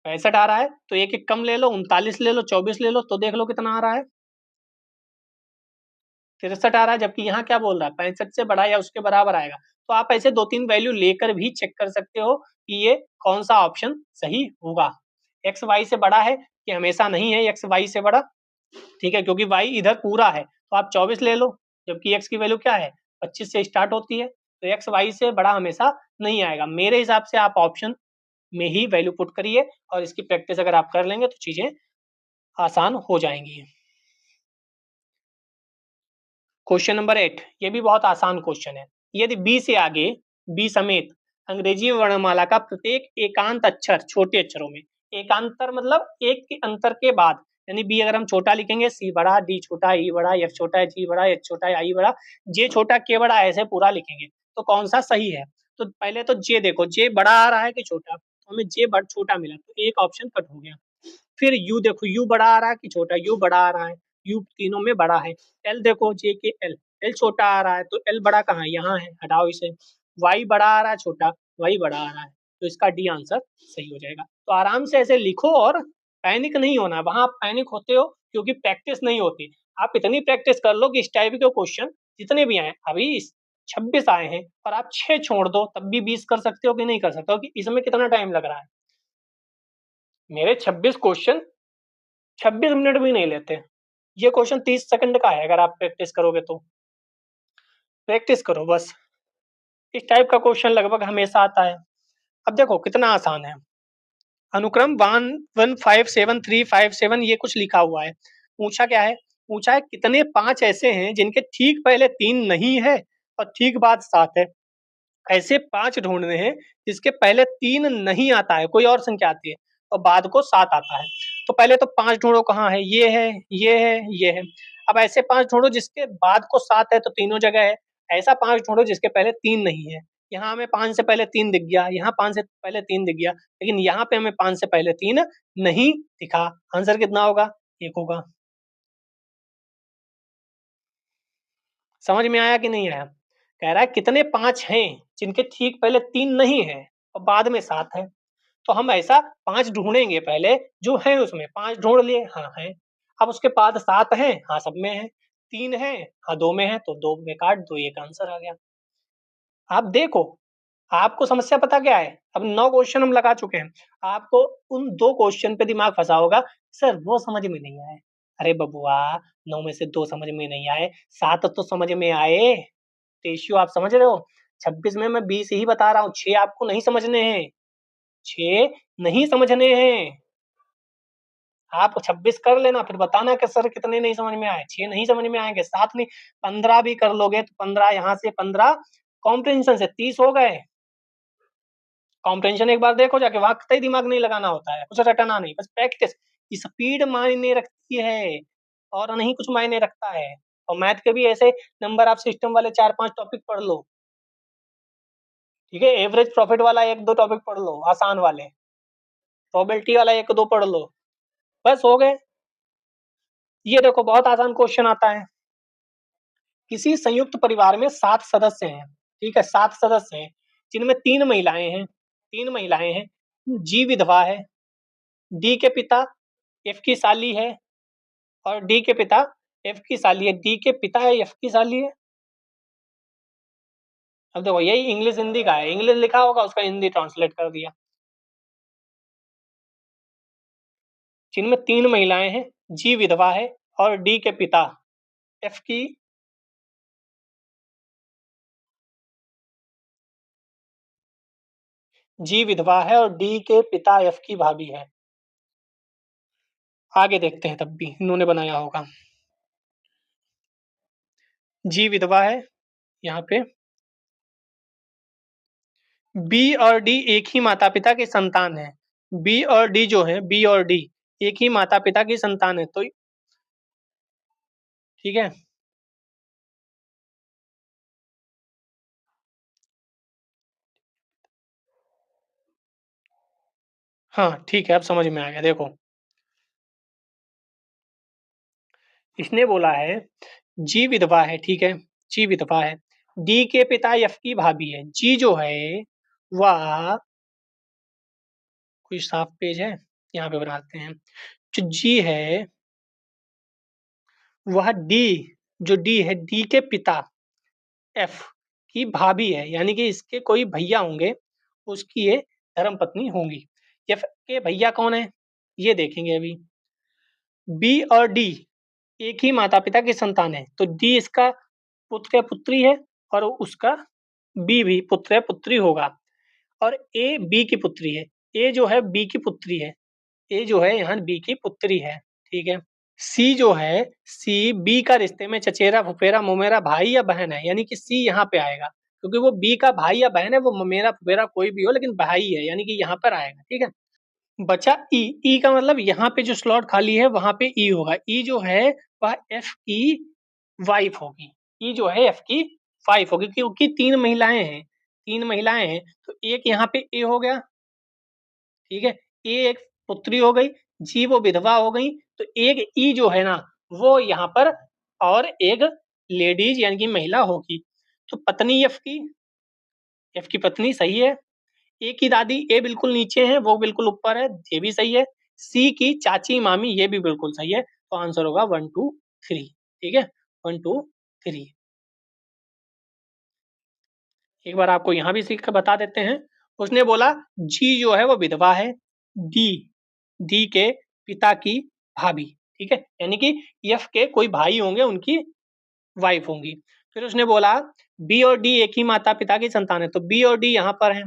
65 आ रहा है, तो एक एक कम ले लो, 39 ले लो, 24 ले लो, तो देख लो कितना आ रहा है, 63 आ रहा है, जबकि यहाँ क्या बोल रहा है 65 से बड़ा या उसके बराबर आएगा। तो आप ऐसे 2-3 वैल्यू लेकर भी चेक कर सकते हो कि ये कौन सा ऑप्शन सही होगा। एक्स वाई से बड़ा है कि हमेशा नहीं है एक्स वाई से बड़ा, ठीक है, क्योंकि वाई इधर पूरा है, तो आप 24 ले लो, जबकि एक्स की वैल्यू क्या है 25 से स्टार्ट होती है, तो एक्स वाई से बड़ा हमेशा नहीं आएगा। मेरे हिसाब से आप ऑप्शन में ही वैल्यू पुट करिए और इसकी प्रैक्टिस अगर आप कर लेंगे तो चीजें आसान हो जाएंगी। क्वेश्चन नंबर 8, ये भी बहुत आसान क्वेश्चन है। यदि बी से आगे, बी समेत अंग्रेजी वर्णमाला का प्रत्येक एकांत अक्षर छोटे अक्षरों में, एकांतर मतलब एक के अंतर के बाद, यानी बी अगर हम छोटा लिखेंगे, सी बड़ा, डी छोटा, ई बड़ा, एफ छोटा, जी बड़ा, एच छोटा, आई बड़ा, जे छोटा, के बड़ा, ऐसे पूरा लिखेंगे तो कौन सा सही है। तो पहले तो जे देखो, जे बड़ा आ रहा है कि छोटा, तो हमें जे बड़ा छोटा मिला, तो एक ऑप्शन कट हो गया। फिर यू देखो, यू बड़ा आ रहा है कि छोटा, यू बड़ा आ रहा है, यू तीनों में बड़ा है। एल देखो, जे के एल, एल छोटा आ रहा है, तो एल बड़ा कहाँ है, यहाँ है, हटाओ इसे। वाई बड़ा आ रहा है, छोटा, वाई बड़ा आ रहा है, तो इसका डी आंसर सही हो जाएगा। तो आराम से ऐसे लिखो और पैनिक नहीं होना। वहां आप पैनिक होते हो क्योंकि प्रैक्टिस नहीं होती। आप इतनी प्रैक्टिस कर लो कि इस टाइप के क्वेश्चन जितने भी आए, अभी 26 आए हैं और आप 6 छोड़ दो तब भी 20 कर सकते हो कि नहीं कर सकते हो, कि इसमें कितना टाइम लग रहा है। मेरे 26 क्वेश्चन 26 मिनट भी नहीं लेते। ये क्वेश्चन 30 सेकंड का है, अगर आप प्रैक्टिस करोगे तो। प्रैक्टिस करो बस। इस टाइप का क्वेश्चन लगभग हमेशा आता है। अब देखो कितना आसान है। अनुक्रम 1157 357 ये कुछ लिखा हुआ है। पूछा क्या है, पूछा है कितने 5 ऐसे हैं जिनके ठीक पहले 3 नहीं है और ठीक बाद 7 है। ऐसे 5 ढूंढने हैं जिसके पहले 3 नहीं आता है, कोई और संख्या आती है और बाद को 7 आता है। तो पहले तो 5 ढूंढो, कहाँ है, ये है, ये है, ये है। अब ऐसे 5 ढूंढो जिसके बाद को 7 है, तो तीनों जगह है। ऐसा 5 ढूंढो जिसके पहले 3 नहीं है। यहाँ हमें 5 से पहले 3 दिख गया, यहाँ 5 से पहले 3 दिख गया, लेकिन यहाँ पे हमें 5 से पहले 3 नहीं दिखा। आंसर कितना होगा, 1 होगा। समझ में आया कि नहीं आया। कह रहा है कितने 5 हैं जिनके ठीक पहले 3 नहीं है और बाद में 7 है। तो हम ऐसा 5 ढूंढेंगे पहले जो है, उसमें 5 ढूंढ लिए, हाँ है। अब उसके बाद 7 है, हाँ सब में है। 3 है, हाँ 2 में है, तो 2 में काट दो, एक आंसर आ गया। आप देखो, आपको समस्या पता क्या है, अब 9 क्वेश्चन हम लगा चुके हैं। आपको उन 2 क्वेश्चन पे दिमाग फंसा होगा, सर वो समझ में नहीं आए। अरे बबुआ, 9 में से 2 समझ में नहीं आए, 7 तो समझ में आए। रेशियो आप समझ रहे हो, 26 में मैं 20 ही बता रहा हूँ, 6 आपको नहीं समझने हैं, 6 नहीं समझने हैं। आप 26 कर लेना, फिर बताना कि सर कितने नहीं समझ में आए। 6 नहीं समझ में आएंगे, 7 नहीं, 15 भी कर लोगे तो 15 यहाँ से 15 कॉम्प्रिहेंशन से 30 हो गए। कॉम्प्रिहेंशन एक बार देखो जाके, वहां कतई दिमाग नहीं लगाना होता है, कुछ रटना नहीं, बस प्रैक्टिस। स्पीड मायने रखती है और नहीं कुछ मायने रखता है। और मैथ के भी ऐसे नंबर ऑफ सिस्टम वाले 4-5 टॉपिक पढ़ लो, ठीक है। एवरेज प्रॉफिट वाला 1-2 टॉपिक पढ़ लो आसान वाले, प्रोबेबिलिटी वाला 1-2 पढ़ लो, बस हो गए। ये देखो बहुत आसान क्वेश्चन आता है। किसी संयुक्त परिवार में 7 सदस्य हैं, ठीक है, 7 सदस्य हैं जिनमें 3 महिलाएं हैं, 3 महिलाएं हैं। जी विधवा है, डी के पिता एफ की साली है और डी के पिता एफ की साली है। डी के पिता है, एफ की साली है। अब देखो यही इंग्लिश हिंदी का है, इंग्लिश लिखा होगा उसका हिंदी ट्रांसलेट कर दिया। जिनमें 3 महिलाएं हैं, जी विधवा है और डी के पिता एफ की, जी विधवा है और डी के पिता एफ की भाभी है। आगे देखते हैं, तब भी इन्होंने बनाया होगा। जी विधवा है यहाँ पे, बी और डी एक ही माता पिता की संतान है। बी और डी जो है, बी और डी एक ही माता पिता की संतान है, तो ठीक है। हाँ ठीक है, अब समझ में आ गया। देखो इसने बोला है जी विधवा है, ठीक है, जी विधवा है, डी के पिता एफ की भाभी है। जी जो है वह कोई साफ पेज है, यहाँ पे बनाते हैं। जो जी है वह डी, जो डी है डी के पिता एफ की भाभी है, यानी कि इसके कोई भैया होंगे, उसकी ये धर्मपत्नी होंगी। एफ के भैया कौन है ये देखेंगे अभी। बी और डी एक ही माता पिता की संतान है, तो डी इसका पुत्र या पुत्री है और उसका बी भी पुत्र या पुत्री होगा। और ए बी की पुत्री है, ए जो है बी की पुत्री है, ए जो है यहाँ बी की पुत्री है, ठीक है। सी जो है सी बी का रिश्ते में चचेरा फुफेरा ममेरा भाई या बहन है, यानी कि सी यहाँ पे आएगा, क्योंकि वो बी का भाई या बहन है, वो ममेरा फुफेरा कोई भी हो लेकिन भाई है, यानी कि यहाँ पर आएगा, ठीक है। बचा ई, ई का मतलब यहाँ पे जो स्लॉट खाली है वहां पे ई होगा। ई जो है वह एफ की वाइफ होगी, ई जो है एफ की वाइफ होगी, क्योंकि तीन महिलाएं हैं, तीन महिलाएं हैं, तो एक यहाँ पे ए हो गया, ठीक है। ए एक पुत्री हो गई, जी वो विधवा हो गई, तो एक ई जो है ना वो यहाँ पर और एक लेडीज यानी कि महिला होगी, तो पत्नी एफ की पत्नी सही है। ए की दादी ए बिल्कुल नीचे है, वो बिल्कुल ऊपर है, ये भी सही है। सी की चाची मामी ये भी बिल्कुल सही है, तो आंसर होगा 1 2 3, ठीक है, 1 2 3। एक बार आपको यहाँ भी सीख कर बता देते हैं। उसने बोला जी जो है वो विधवा है, डी डी के पिता की भाभी, ठीक है, यानी कि एफ के कोई भाई होंगे, उनकी वाइफ होंगी। फिर उसने बोला बी और डी एक ही माता पिता की संतान है, तो बी और डी यहाँ पर है,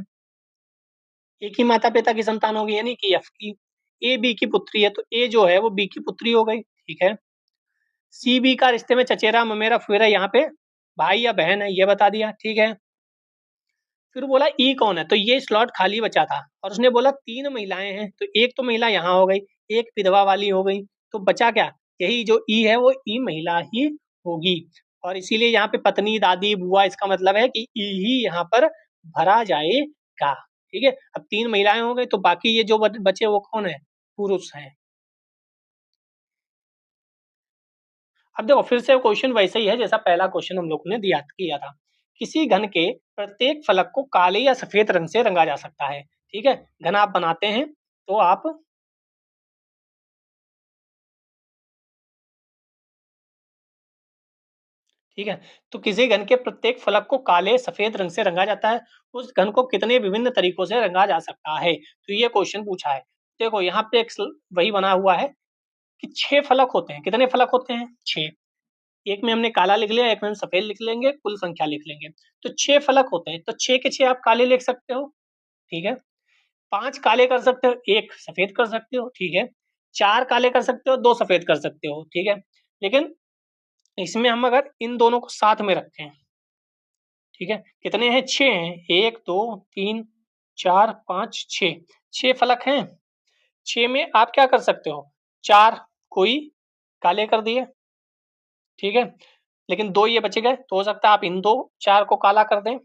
एक ही माता पिता की संतान होगी, यानी कि एफ की। ए बी की पुत्री है, तो ए जो है वो बी की पुत्री हो गई, ठीक है। सी बी का रिश्ते में चचेरा ममेरा फुफेरा यहाँ पे भाई या बहन है, ये बता दिया, ठीक है। फिर बोला ई कौन है, तो ये स्लॉट खाली बचा था, और उसने बोला तीन महिलाएं हैं, तो एक तो महिला यहाँ हो गई, एक विधवा वाली हो गई, तो बचा क्या, यही जो ई है वो ई महिला ही होगी, और इसीलिए यहाँ पे पत्नी दादी बुआ, इसका मतलब है कि ई ही यहाँ पर भरा जाएगा, ठीक है। अब तीन महिलाएं हो गई, तो बाकी ये जो बचे वो कौन है, पुरुष हैं। अब देखो फिर से क्वेश्चन वैसे ही है जैसा पहला क्वेश्चन हम लोग ने दिया किया था। किसी घन के प्रत्येक फलक को काले या सफेद रंग से रंगा जा सकता है, ठीक है। घन आप बनाते हैं तो आप, ठीक है, तो किसी घन के प्रत्येक फलक को काले सफेद रंग से रंगा जाता है, उस घन को कितने विभिन्न तरीकों से रंगा जा सकता है, तो ये क्वेश्चन पूछा है। देखो यहाँ पे एक वही बना हुआ है कि 6 फलक होते हैं, कितने फलक होते हैं 6, एक में हमने काला लिख लिया, एक में हम सफेद लिख लेंगे, कुल संख्या लिख लेंगे, तो 6 फलक होते हैं, तो 6 के 6 आप काले लिख सकते हो, ठीक है। 5 काले कर सकते हो, एक सफेद कर सकते हो, ठीक है। 4 काले कर सकते हो, 2 सफेद कर सकते हो, ठीक है। लेकिन इसमें हम अगर इन दोनों को साथ में रखें, ठीक है, कितने हैं 6 हैं, 1 2 3 4 5 6, 6 फलक हैं। 6 में आप क्या कर सकते हो, 4 कोई काले कर दिए, ठीक है, लेकिन 2 ये बचे गए, तो हो सकता है आप इन दो 4 को काला कर दें,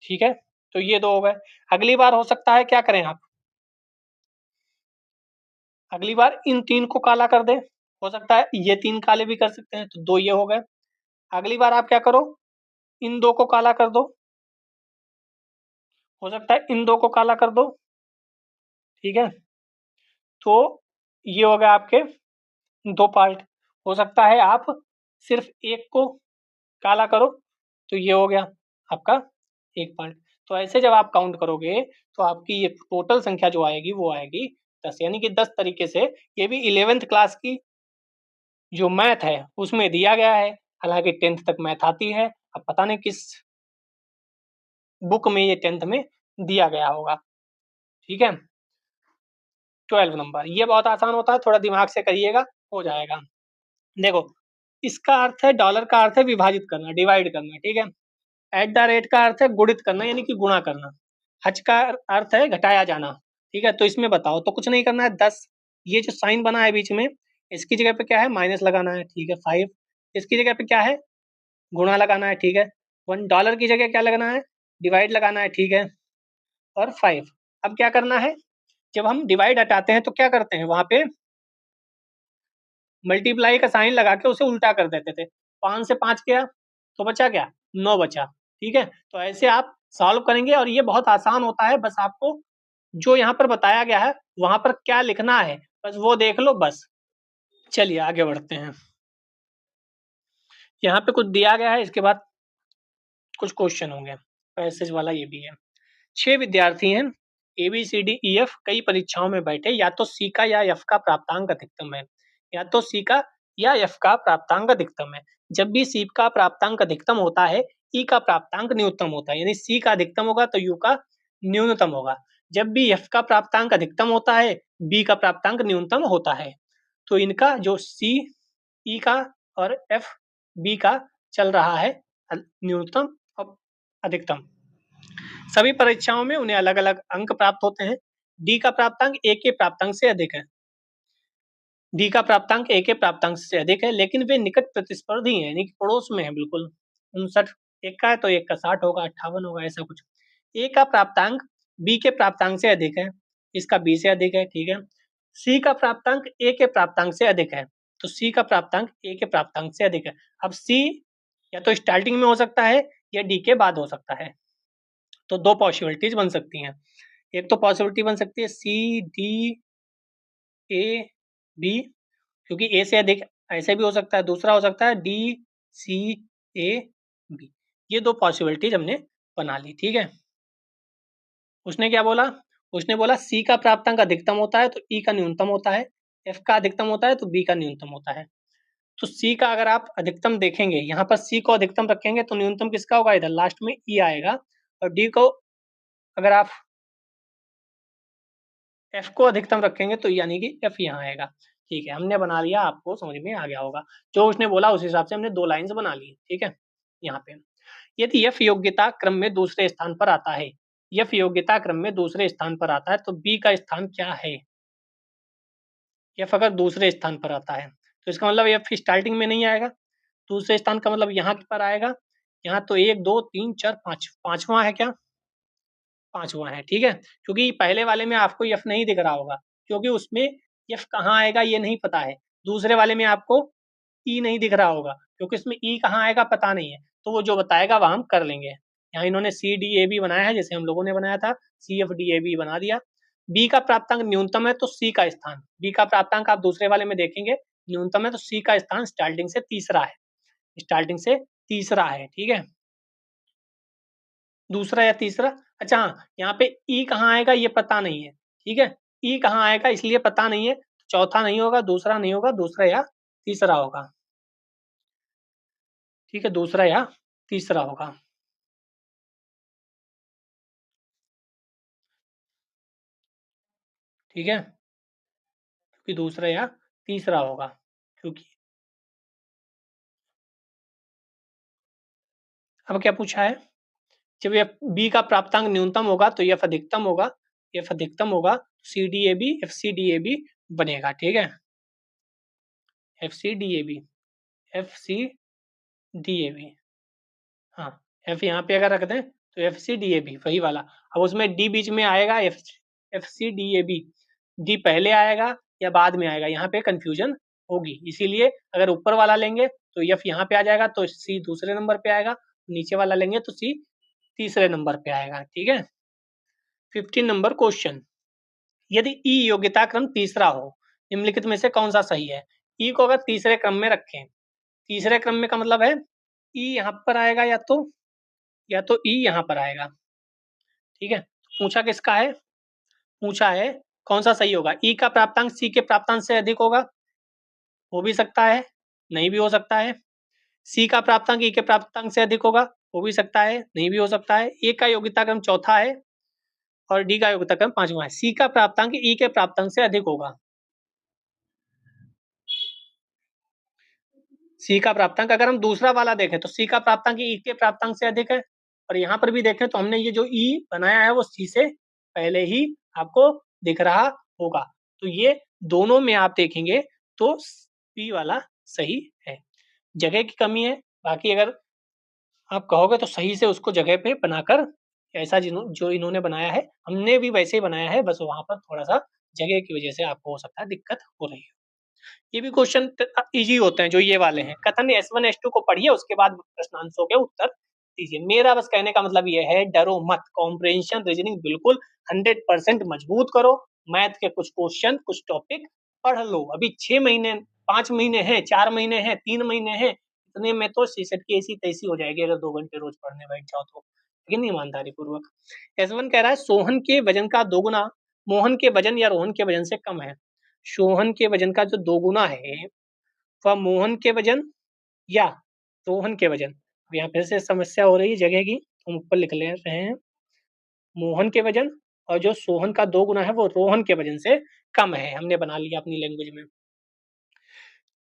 ठीक है, तो ये 2 हो गए। अगली बार हो सकता है क्या करें आप, अगली बार इन 3 को काला कर दें, हो सकता है ये 3 काले भी कर सकते हैं, तो 2 ये हो गए। अगली बार आप क्या करो, इन 2 को काला कर दो, हो सकता है इन 2 को काला कर दो, ठीक है, तो ये हो गए आपके 2 पार्ट। हो सकता है आप सिर्फ एक को काला करो, तो ये हो गया आपका 1 पार्ट। तो ऐसे जब आप काउंट करोगे तो आपकी ये टोटल संख्या जो आएगी वो आएगी 10, यानी कि 10 तरीके से। ये भी 11th क्लास की जो मैथ है उसमें दिया गया है, हालांकि 10th तक मैथ आती है, अब पता नहीं किस बुक में ये 10th में दिया गया होगा, ठीक है। 12 नंबर ये बहुत आसान होता है, थोड़ा दिमाग से करिएगा हो जाएगा। देखो इसका अर्थ है, डॉलर का अर्थ है विभाजित करना, डिवाइड करना, ठीक है। एट द रेट का अर्थ है गुणित करना, यानी कि गुणा करना। हज का अर्थ है घटाया जाना, ठीक है। तो इसमें बताओ, तो कुछ नहीं करना है, 10, ये जो साइन बना है बीच में, इसकी जगह पे क्या है माइनस लगाना है, ठीक है। 5 इसकी जगह पे क्या है गुणा लगाना है, ठीक है। $1 की जगह क्या लगाना है, डिवाइड लगाना है, ठीक है। और 5 अब क्या करना है, जब हम डिवाइड हटाते हैं तो क्या करते हैं, वहां पे मल्टीप्लाई का साइन लगा के उसे उल्टा कर देते थे। 5 से 5 गया तो बचा क्या, 9 बचा, ठीक है। तो ऐसे आप सॉल्व करेंगे और ये बहुत आसान होता है, बस आपको जो यहाँ पर बताया गया है वहां पर क्या लिखना है बस वो देख लो बस। चलिए आगे बढ़ते हैं। यहाँ पे कुछ दिया गया है, इसके बाद कुछ क्वेश्चन होंगे, पैसेज वाला ये भी है। 6 विद्यार्थी हैं, A B C D E F कई परीक्षाओं में बैठे, या तो सी का या एफ का प्राप्तांक अधिकतम है। या तो सी का या एफ का प्राप्तांक अधिकतम है। जब भी सी का प्राप्तांक अधिकतम होता है, ई का प्राप्तांक न्यूनतम होता है, यानी सी का अधिकतम होगा तो यू का न्यूनतम होगा। जब भी एफ का प्राप्तांक अधिकतम होता है, बी का प्राप्तांक न्यूनतम होता है। तो इनका जो सी ई का और एफ बी का चल रहा है न्यूनतम और अधिकतम। सभी परीक्षाओं में उन्हें अलग अलग अंक प्राप्त होते हैं। डी का प्राप्तांक ए के प्राप्तांक से अधिक है। डी का प्राप्तांक ए के प्राप्तांक से अधिक है, लेकिन वे निकट प्रतिस्पर्धी हैं, यानी कि पड़ोस में है बिल्कुल। 59 एक का है तो एक का 60 होगा, 58 होगा, ऐसा कुछ। ए का प्राप्तांक बी के प्राप्तांक से अधिक है, इसका बी से अधिक है, ठीक है। सी का प्राप्तांक ए के प्राप्तांक से अधिक है, तो सी का प्राप्तांक ए के प्राप्तांक से अधिक है। अब सी या तो स्टार्टिंग में हो सकता है या डी के बाद हो सकता है। तो दो पॉसिबिलिटीज बन सकती हैं। एक तो पॉसिबिलिटी बन सकती है सी डी ए बी, क्योंकि ए से अधिक ऐसे भी हो सकता है। दूसरा हो सकता है डी सी ए बी। ये दो पॉसिबिलिटीज हमने बना ली, ठीक है। उसने क्या बोला? उसने बोला सी का प्राप्तांक अधिकतम होता है तो ई का न्यूनतम होता है, एफ का अधिकतम होता है तो बी का न्यूनतम होता है। तो सी का अगर आप अधिकतम देखेंगे, यहाँ पर सी को अधिकतम रखेंगे तो न्यूनतम किसका होगा? इधर लास्ट में ई आएगा। और डी को अगर आप एफ को अधिकतम रखेंगे तो यानी कि एफ यहाँ आएगा। ठीक है, हमने बना लिया, आपको समझ में आ गया होगा। जो उसने बोला उस हिसाब से हमने दो लाइंस बना ली, ठीक है। यहाँ पे यदि एफ योग्यता क्रम में दूसरे स्थान पर आता है, एफ योग्यता क्रम में दूसरे स्थान पर आता है तो बी का स्थान क्या है? एफ अगर दूसरे स्थान पर आता है तो इसका मतलब एफ स्टार्टिंग में नहीं आएगा। दूसरे स्थान का मतलब यहाँ पर आएगा। यहाँ तो 1 2 3 4 5, पांचवा है क्या? पांचवा है, ठीक है। क्योंकि पहले वाले में आपको एफ नहीं दिख रहा होगा, क्योंकि उसमें एफ कहाँ आएगा ये नहीं पता है। दूसरे वाले में आपको ई नहीं दिख रहा होगा, क्योंकि इसमें ई कहाँ आएगा पता नहीं है। तो वो जो बताएगा वह हम कर लेंगे। यहाँ इन्होंने सी डी ए बी बनाया है, जैसे हम लोगों ने बनाया था, C F D A B बना दिया। बी का प्राप्तांक न्यूनतम है तो सी का स्थान, बी का प्राप्तांक आप दूसरे वाले में देखेंगे न्यूनतम है तो सी का स्थान स्टार्टिंग से तीसरा है। स्टार्टिंग से तीसरा है, ठीक है। दूसरा या तीसरा। अच्छा हाँ, यहाँ पे ई कहाँ आएगा ये पता नहीं है, ठीक है। ई कहाँ आएगा इसलिए पता नहीं है, तो चौथा नहीं होगा, दूसरा नहीं होगा, दूसरा या तीसरा होगा, ठीक है। दूसरा या तीसरा होगा, ठीक है। क्योंकि दूसरा या तीसरा होगा, क्योंकि अब क्या पूछा है? जब ये बी का प्राप्तांक न्यूनतम होगा तो एफ अधिकतम होगा, एफ अधिकतम होगा C D A B F C D A B बनेगा, ठीक है। F C D A B, F C D A B, हाँ। एफ यहाँ पे अगर रख दें तो F C D A B वही वाला। अब उसमें डी बीच में आएगा, F F C D A B, D पहले आएगा या बाद में आएगा, यहाँ पे कंफ्यूजन होगी। इसीलिए अगर ऊपर वाला लेंगे तो एफ यहाँ पे आ जाएगा तो सी दूसरे नंबर पे आएगा, नीचे वाला लेंगे तो सी तीसरे नंबर पे आएगा, ठीक है। 15 नंबर क्वेश्चन, यदि ई योग्यता क्रम तीसरा हो, निम्नलिखित में से कौन सा सही है? ई को अगर तीसरे क्रम में रखें, तीसरे क्रम में का मतलब है ई यहाँ पर आएगा या तो ई यहाँ पर आएगा, ठीक है। पूछा किसका है? पूछा है कौन सा सही होगा। ई का प्राप्तांक सी के प्राप्तांक से अधिक होगा, हो भी सकता है, नहीं भी हो सकता है। सी का प्राप्तांक ई के प्राप्तांक से अधिक होगा, हो भी सकता है, नहीं भी हो सकता है। ए का योग्यता क्रम चौथा है और डी का योग्यता क्रम पांचवा है। सी का प्राप्तांक ई के प्राप्तांक से अधिक होगा। सी का प्राप्तांक अगर हम दूसरा वाला देखें तो सी का प्राप्तांक ई के प्राप्तांक से अधिक है, और यहाँ पर भी देखें तो हमने ये जो ई बनाया है वो सी से पहले ही आपको दिख रहा होगा। तो ये दोनों में आप देखेंगे तो पी वाला सही है। जगह की कमी है, बाकी अगर आप कहोगे तो सही से उसको जगह पे बनाकर, ऐसा जो इन्होंने बनाया है हमने भी वैसे ही बनाया है, बस वहां पर थोड़ा सा जगह की वजह से आपको हो सकता है दिक्कत हो रही है। ये भी क्वेश्चन इजी होते हैं जो ये वाले हैं। कथन S1 S2 को पढ़िए, उसके बाद प्रश्नांशों के उत्तर दीजिए। मेरा बस कहने का मतलब ये है, डरो मत, कॉम्प्रिहेंशन रीजनिंग बिल्कुल 100% मजबूत करो। मैथ के कुछ क्वेश्चन, कुछ टॉपिक पढ़ लो। अभी 6 महीने, 5 महीने हैं, 4 महीने हैं, 3 महीने हैं, इतने में तो सीसेट की ऐसी तैसी हो जाएगी अगर 2 घंटे रोज पढ़ने बैठ जाओ तो, लेकिन ईमानदारी पूर्वक। S1 कह रहा है सोहन के वजन का दोगुना मोहन के वजन या रोहन के वजन से कम है। सोहन के वजन का जो दोगुना है वह मोहन के वजन या रोहन के वजन। अब यहाँ फिर से समस्या हो रही है जगह की, हम ऊपर लिख ले रहे हैं मोहन के वजन, और जो सोहन का 2 गुना है वो रोहन के वजन से कम है। हमने बना लिया अपनी लैंग्वेज में।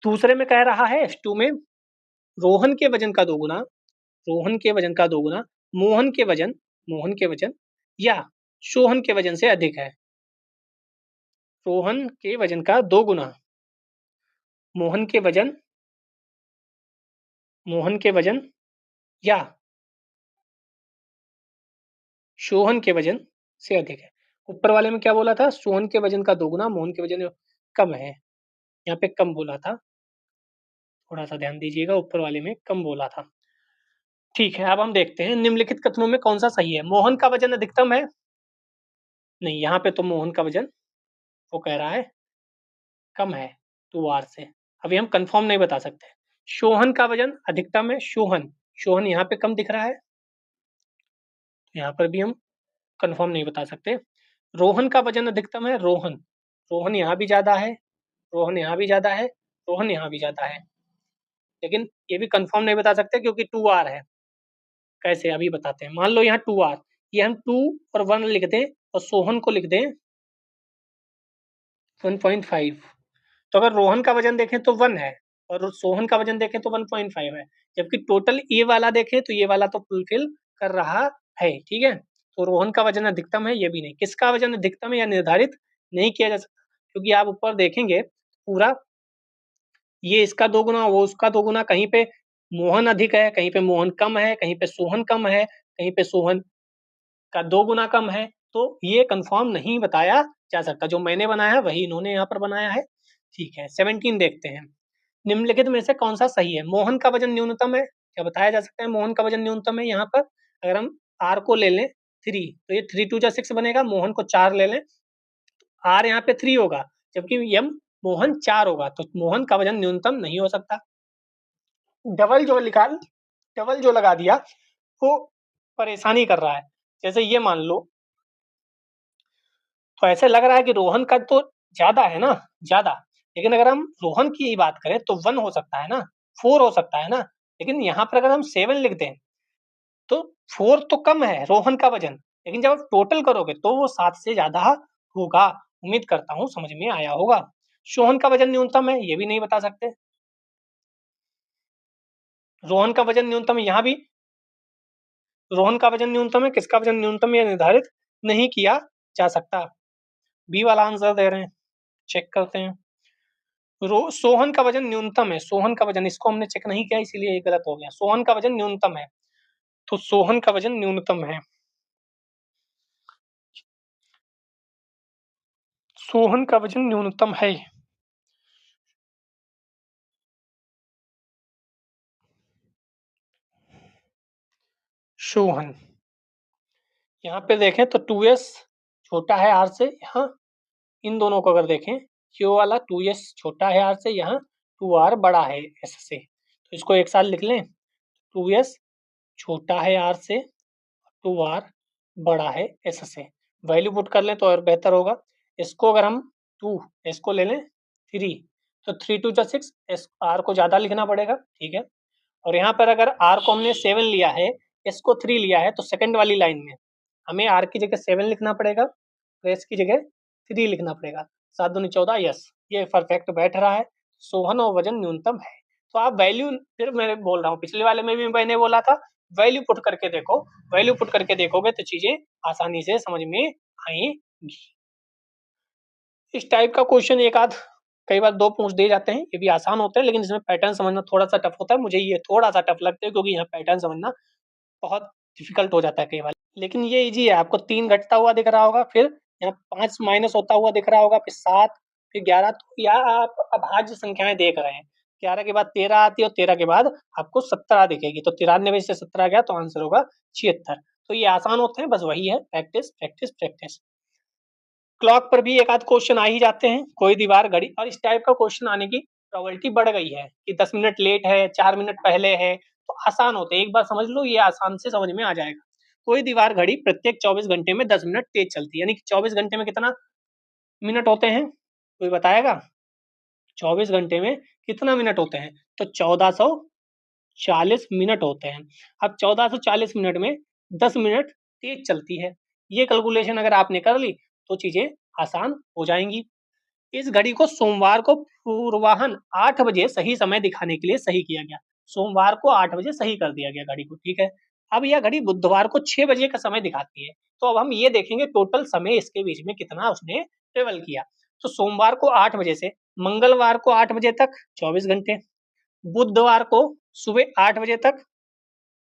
दूसरे में कह रहा है S2 में रोहन के वजन का 2 गुना, रोहन के वजन का 2 गुना मोहन के वजन, मोहन के वजन या सोहन के वजन से अधिक है। रोहन के वजन का 2 गुना मोहन के वजन, मोहन के वजन या सोहन के वजन से अधिक है। ऊपर वाले में क्या बोला था? सोहन के वजन का 2 गुना मोहन के वजन कम है, यहाँ पे कम बोला था, थोड़ा सा ध्यान दीजिएगा, ऊपर वाले में कम बोला था। ठीक है, अब हम देखते हैं निम्नलिखित कथनों में कौन सा सही है। मोहन का वजन अधिकतम है, नहीं, यहाँ पे तो मोहन का वजन वो कह रहा है कम है 2R से। अभी हम कंफर्म नहीं बता सकते। सोहन का वजन अधिकतम है, सोहन, सोहन यहाँ पे कम दिख रहा है, यहाँ पर भी हम कंफर्म नहीं बता सकते। रोहन का वजन अधिकतम है, रोहन, रोहन यहाँ भी ज्यादा है, रोहन यहाँ भी ज्यादा है, रोहन यहाँ भी ज्यादा है, लेकिन ये भी कंफर्म नहीं बता सकते क्योंकि 2R है। कैसे, अभी बताते हैं। मान लो यहाँ 2R, ये हम 2 और 1 लिख दें और सोहन को लिख दें 1.5, तो अगर रोहन का वजन देखें तो 1 है और सोहन का वजन देखें तो 1.5 है, जबकि टोटल ये वाला देखें तो ये वाला तो फुलफिल कर रहा है। ठीक है, तो रोहन का वजन अधिकतम है, ये भी नहीं। किसका वजन अधिकतम है या निर्धारित नहीं किया जा सकता, क्योंकि आप ऊपर देखेंगे पूरा ये इसका 2 गुना, वो उसका 2 गुना, कहीं पे मोहन अधिक है, कहीं पे मोहन कम है, कहीं पे सोहन कम है, कहीं पे सोहन का 2 गुना कम है, तो ये कंफर्म नहीं बताया जा सकता। जो मैंने बनाया है वही इन्होंने यहाँ पर बनाया है। ठीक है, 17 देखते हैं। निम्नलिखित में से कौन सा सही है? मोहन का वजन न्यूनतम है, क्या बताया जा सकता है? मोहन का वजन न्यूनतम है। यहाँ पर अगर हम R को ले लें 3, तो ये 3 2 जा 6 बनेगा। मोहन को 4 ले लें, R यहाँ पे 3 होगा, जबकि यम मोहन 4 होगा, तो मोहन का वजन न्यूनतम नहीं हो सकता। डबल जो लिखा, डबल जो लगा दिया वो परेशानी कर रहा है। जैसे ये मान लो, तो ऐसे लग रहा है कि रोहन का तो ज्यादा है ना, ज्यादा, लेकिन अगर हम रोहन की बात करें तो 1 हो सकता है ना, 4 हो सकता है ना, लेकिन यहाँ पर अगर हम 7 लिख दें तो 4 तो कम है रोहन का वजन, लेकिन जब आप टोटल करोगे तो वो 7 से ज्यादा होगा। उम्मीद करता हूँ समझ में आया होगा। सोहन का वजन न्यूनतम है, ये भी नहीं बता सकते। रोहन का वजन न्यूनतम है, यहाँ भी रोहन का वजन न्यूनतम है, किसका वजन न्यूनतम है निर्धारित नहीं किया जा सकता। बी वाला आंसर दे रहे हैं, चेक करते हैं। सोहन का वजन न्यूनतम है, सोहन का वजन, इसको हमने चेक नहीं किया इसीलिए ये गलत हो गया। सोहन का वजन न्यूनतम है, तो सोहन का वजन न्यूनतम है, सोहन का वजन न्यूनतम है। सोहन, यहाँ पे देखें तो 2s छोटा है R से, यहाँ इन दोनों को अगर देखें, यो वाला 2s छोटा है R से, यहाँ 2R बड़ा है S से, तो इसको एक साथ लिख लें। 2s छोटा है R से, 2R बड़ा है S से। वैल्यू पुट कर लें तो और बेहतर होगा। इसको अगर हम 2, इसको ले लें 3, तो 3 2 जा 6, R को ज़्यादा लिखना पड़ेगा। ठीक है, और यहाँ पर अगर R को हमने 7 लिया है, S को 3 लिया है, तो सेकंड वाली लाइन में हमें R की जगह 7 लिखना पड़ेगा, तो S की जगह 3 लिखना पड़ेगा। 7 दूनी 14, यस, ये परफेक्ट बैठ रहा है। सोहन और वजन न्यूनतम है। तो आप वैल्यू, फिर मैं बोल रहा हूँ, पिछले वाले में भी मैंने बोला था वैल्यू पुट करके देखो, वैल्यू पुट करके देखोगे तो चीजें आसानी से समझ में आएंगी। इस टाइप का क्वेश्चन एक आध कई बार 2 पूछ दिए जाते हैं, ये भी आसान होते हैं, लेकिन इसमें पैटर्न समझना थोड़ा सा टफ होता है। मुझे ये थोड़ा सा टफ लगता है क्योंकि यहाँ पैटर्न समझना बहुत डिफिकल्ट हो जाता है कई बार, लेकिन ये इजी है। आपको 3 घटता हुआ दिख रहा होगा, फिर यहाँ 5 माइनस होता हुआ दिख रहा होगा, फिर 7, फिर 11, तो यहाँ आप अभाज्य संख्याएं देख रहे हैं, 11 के बाद 13 आती है और 13 के बाद आपको 17 दिखेगी, तो 93 से 17 गया तो आंसर होगा 76। तो ये आसान होते हैं, बस वही है, प्रैक्टिस प्रैक्टिस प्रैक्टिस। क्लॉक पर भी एक आध क्वेश्चन आ ही जाते हैं, कोई दीवार घड़ी, और इस टाइप का क्वेश्चन आने की प्रोबेबिलिटी बढ़ गई है कि 10 मिनट लेट है, 4 मिनट पहले है, तो आसान होते हैं। एक बार समझ लो, ये आसान से समझ में आ जाएगा। कोई दीवार घड़ी प्रत्येक 24 घंटे में 10 मिनट तेज चलती है, यानी कि 24 घंटे में कितना मिनट होते हैं, कोई बताएगा? 24 घंटे में कितना मिनट होते हैं? तो 1440 मिनट होते हैं। अब 1440 मिनट में 10 मिनट तेज चलती है। ये कैलकुलेशन अगर आपने कर ली तो चीजें आसान हो जाएंगी। इस घड़ी को सोमवार को पूर्वाह्न 8 बजे सही समय दिखाने के लिए सही किया गया। सोमवार को 8 बजे सही कर दिया गया घड़ी को, ठीक है। अब यह घड़ी बुधवार को 6 बजे का समय दिखाती है। तो अब हम ये देखेंगे टोटल समय इसके बीच में कितना उसने ट्रेवल किया। तो सोमवार को 8 बजे से मंगलवार को 8 बजे तक 24 घंटे, बुधवार को सुबह 8 बजे तक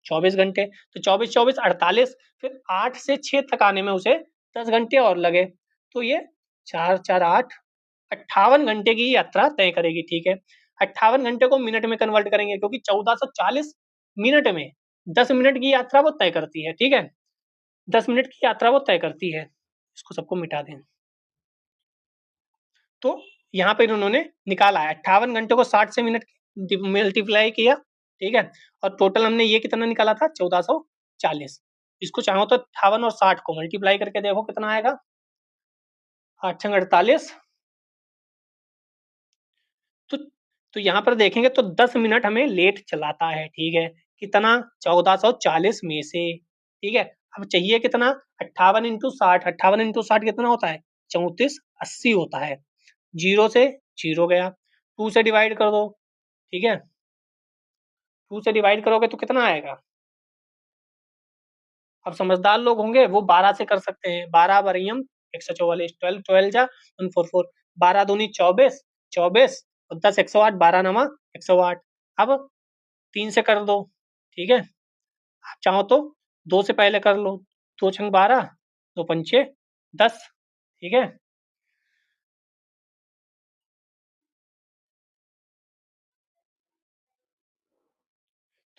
24 घंटे, तो 24-24 48, फिर 8 से 6 तक आने में उसे 10 घंटे और लगे। तो ये 4-4-8 58 घंटे की यात्रा तय करेगी, ठीक है। 58 घंटे को मिनट में कन्वर्ट करेंगे, क्योंकि 1440 मिनट में 10 मिनट की यात्रा वो तय करती है, ठीक है। 10 मिनट की यात्रा वो तय करती है। इसको सबको मिटा दें। तो यहाँ पे उन्होंने निकाला है 58 घंटे को 60 से मिनट मल्टीप्लाई किया, ठीक है। और टोटल हमने ये कितना निकाला था 1440। इसको चाहो तो 58 और 60 को मल्टीप्लाई करके देखो कितना आएगा, 8 48। तो तो यहाँ पर देखेंगे तो 10 मिनट हमें लेट चलाता है, ठीक है। कितना? 1440 में से, ठीक है। अब चाहिए कितना? 58 इंटू 60, 58 इंटू 60 कितना होता है? 3480 होता है। जीरो से जीरो गया, 2 से डिवाइड कर दो, ठीक है। 2 से डिवाइड करोगे तो कितना आएगा? अब समझदार लोग होंगे वो 12 से कर सकते हैं। 12 बरियम 144, 12 12 जा 144, 12 दूनी 24, 24 और 10 108, 12 नमा 108। अब 3 से कर दो, ठीक है। आप चाहो तो 2 से पहले कर लो, 2 छंग 12, 2 पंचे 10, ठीक है।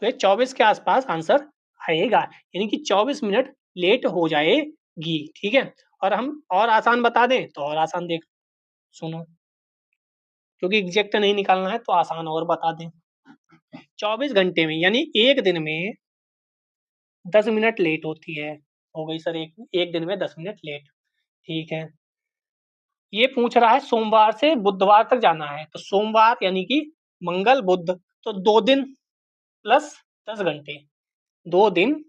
तो ये 24 के आसपास आंसर आएगा, यानी कि 24 मिनट लेट हो जाएगी, ठीक है। और हम और आसान बता दें तो और आसान देख सुनो, क्योंकि एग्जैक्ट नहीं निकालना है तो आसान और बता दें। 24 घंटे में यानी एक दिन में 10 मिनट लेट होती है। हो गई सर, एक एक दिन में 10 मिनट लेट, ठीक है। ये पूछ रहा है सोमवार से बुधवार तक जाना है, तो सोमवार यानी कि मंगल बुध, तो 2 दिन प्लस 10 घंटे, 2 दिन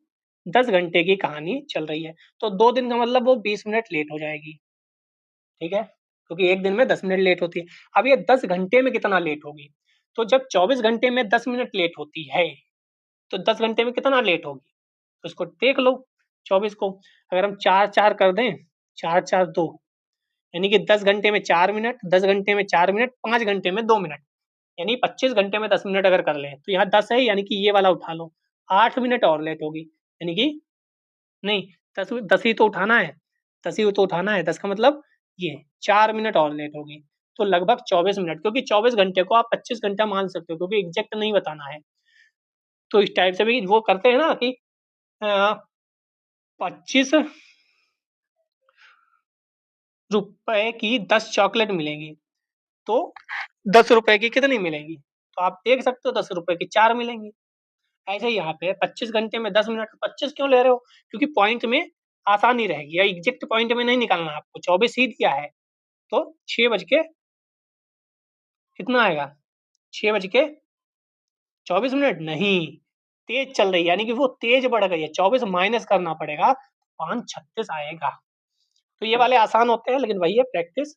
10 घंटे की कहानी चल रही है। तो 2 दिन का मतलब वो 20 मिनट लेट हो जाएगी, ठीक है, क्योंकि एक दिन में 10 मिनट लेट होती है। अब ये 10 घंटे में कितना लेट होगी? तो जब 24 घंटे में 10 मिनट लेट होती है, तो 10 घंटे में कितना लेट होगी? तो इसको देख लो, 24 को अगर हम 4-4 कर दें, 4-4-2, यानी कि 10 घंटे में 4 मिनट, 10 घंटे में 4 मिनट, 5 घंटे में 2 मिनट, यानी 25 घंटे में 10 मिनट अगर कर लें, तो यहाँ 10 है, यानी कि ये वाला उठा लो, 8 मिनट और लेट होगी, यानी कि नहीं, 10 10 ही तो उठाना है, 10 ही तो उठाना है, 10 का मतलब ये 4 मिनट और लेट होगी। तो लगभग 24 मिनट, क्योंकि 24 घंटे को आप 25 घंटा मान सकते हो, क्योंकि एग्जैक्ट नहीं बताना है। तो इस टाइप से भी वो करते हैं ना कि 25 रुपए की 10 चॉकलेट मिलेंगी, तो 10 रुपए की कितनी मिलेंगी? तो आप देख सकते हो 10 रुपए की 4 मिलेंगी। ऐसे ही यहाँ पे 25 घंटे में 10 मिनट, 25 क्यों ले रहे हो? क्योंकि पॉइंट में आसानी रहेगी, या एग्जैक्ट पॉइंट में नहीं निकालना आपको, 24 ही दिया है। तो 6 बज के कितना आएगा? 6 बज के 24 मिनट नहीं, तेज चल रही है, यानी कि वो तेज बढ़ गई है, 24 माइनस करना पड़ेगा, 5:36 आएगा। तो ये वाले आसान होते हैं, लेकिन वही है प्रैक्टिस।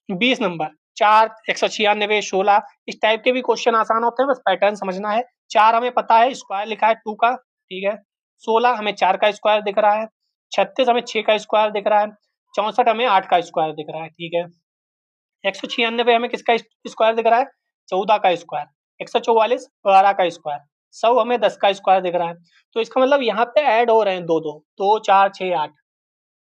20 नंबर 4, 196, 16, इस टाइप के भी क्वेश्चन आसान होते हैं, बस पैटर्न समझना है। 4 हमें पता है, स्क्वायर लिखा है 2 का, ठीक है। 16 हमें 4 का स्क्वायर दिख रहा है, 36 हमें 6 का स्क्वायर दिख रहा है, 64 हमें 8 का स्क्वायर दिख रहा है, ठीक है। 196 हमें किसका स्क्वायर दिख रहा है? 14 का स्क्वायर। 144 12 का स्क्वायर। 100 हमें 10 का स्क्वायर दिख रहा है। तो इसका मतलब यहाँ पे ऐड हो रहे हैं दो दो, 2 4 6 8,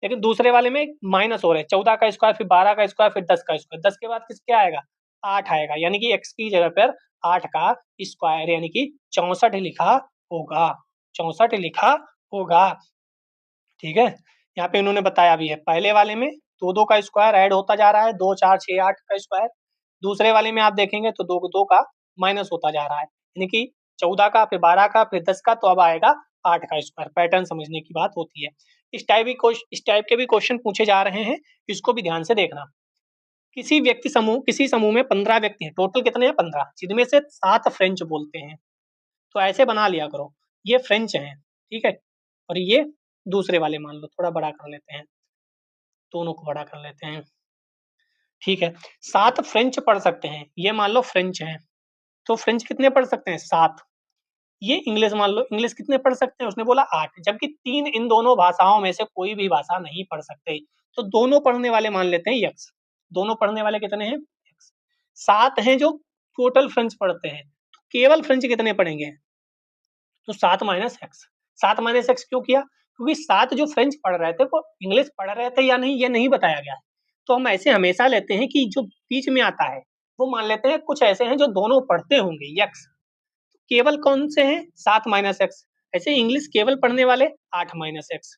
लेकिन दूसरे वाले में माइनस हो रहे हैं, 14 का स्क्वायर, फिर 12 का स्क्वायर, फिर 10 का स्क्वायर। 10 के बाद किस क्या आएगा? 8 आएगा, यानी कि x की जगह पर 8 का स्क्वायर यानी कि 64 लिखा होगा, 64 लिखा होगा। ठीक है, यहाँ पे इन्होंने बताया भी है, पहले वाले में 2 का स्क्वायर ऐड होता जा रहा है, 2 4 6 8 का स्क्वायर। दूसरे वाले में आप देखेंगे तो 2 का माइनस होता जा रहा है, यानी कि 14 का, फिर 12 का, फिर 10 का, तो अब आएगा 8 का स्क्वायर। पैटर्न समझने की बात होती है। इस टाइप के भी क्वेश्चन पूछे जा रहे हैं, इसको भी ध्यान से देखना। किसी समूह में 15 व्यक्ति हैं, टोटल कितने हैं 15, जिनमें से 7 फ्रेंच बोलते हैं। तो ऐसे बना लिया करो, ये फ्रेंच हैं, ठीक है, और ये दूसरे वाले मान लो, थोड़ा बड़ा कर लेते हैं, दोनों को बड़ा कर लेते हैं। ठीक है, 7 फ्रेंच पढ़ सकते हैं, ये मान लो फ्रेंच हैं, तो फ्रेंच कितने पढ़ सकते हैं 7। ये इंग्लिश मान लो, इंग्लिश कितने पढ़ सकते हैं, उसने बोला 8, जबकि 3 इन दोनों भाषाओं में से कोई भी भाषा नहीं पढ़ सकते, तो दोनों पढ़ने वाले मान लेते हैं यक्स। दोनों पढ़ने वाले कितने हैं, 7 हैं जो टोटल फ्रेंच पढ़ते हैं, तो केवल फ्रेंच कितने पढ़ेंगे, तो 7 माइनस एक्स। 7 माइनस एक्स क्यों किया, क्योंकि 7 जो फ्रेंच पढ़ रहे थे वो इंग्लिश पढ़ रहे थे या नहीं ये नहीं बताया गया है। तो हम ऐसे हमेशा लेते हैं कि जो बीच में आता है वो मान लेते हैं कुछ ऐसे हैं जो दोनों पढ़ते होंगे यक्स। केवल कौन से हैं, 7 माइनस एक्स। ऐसे इंग्लिश केवल पढ़ने वाले 8 माइनस एक्स।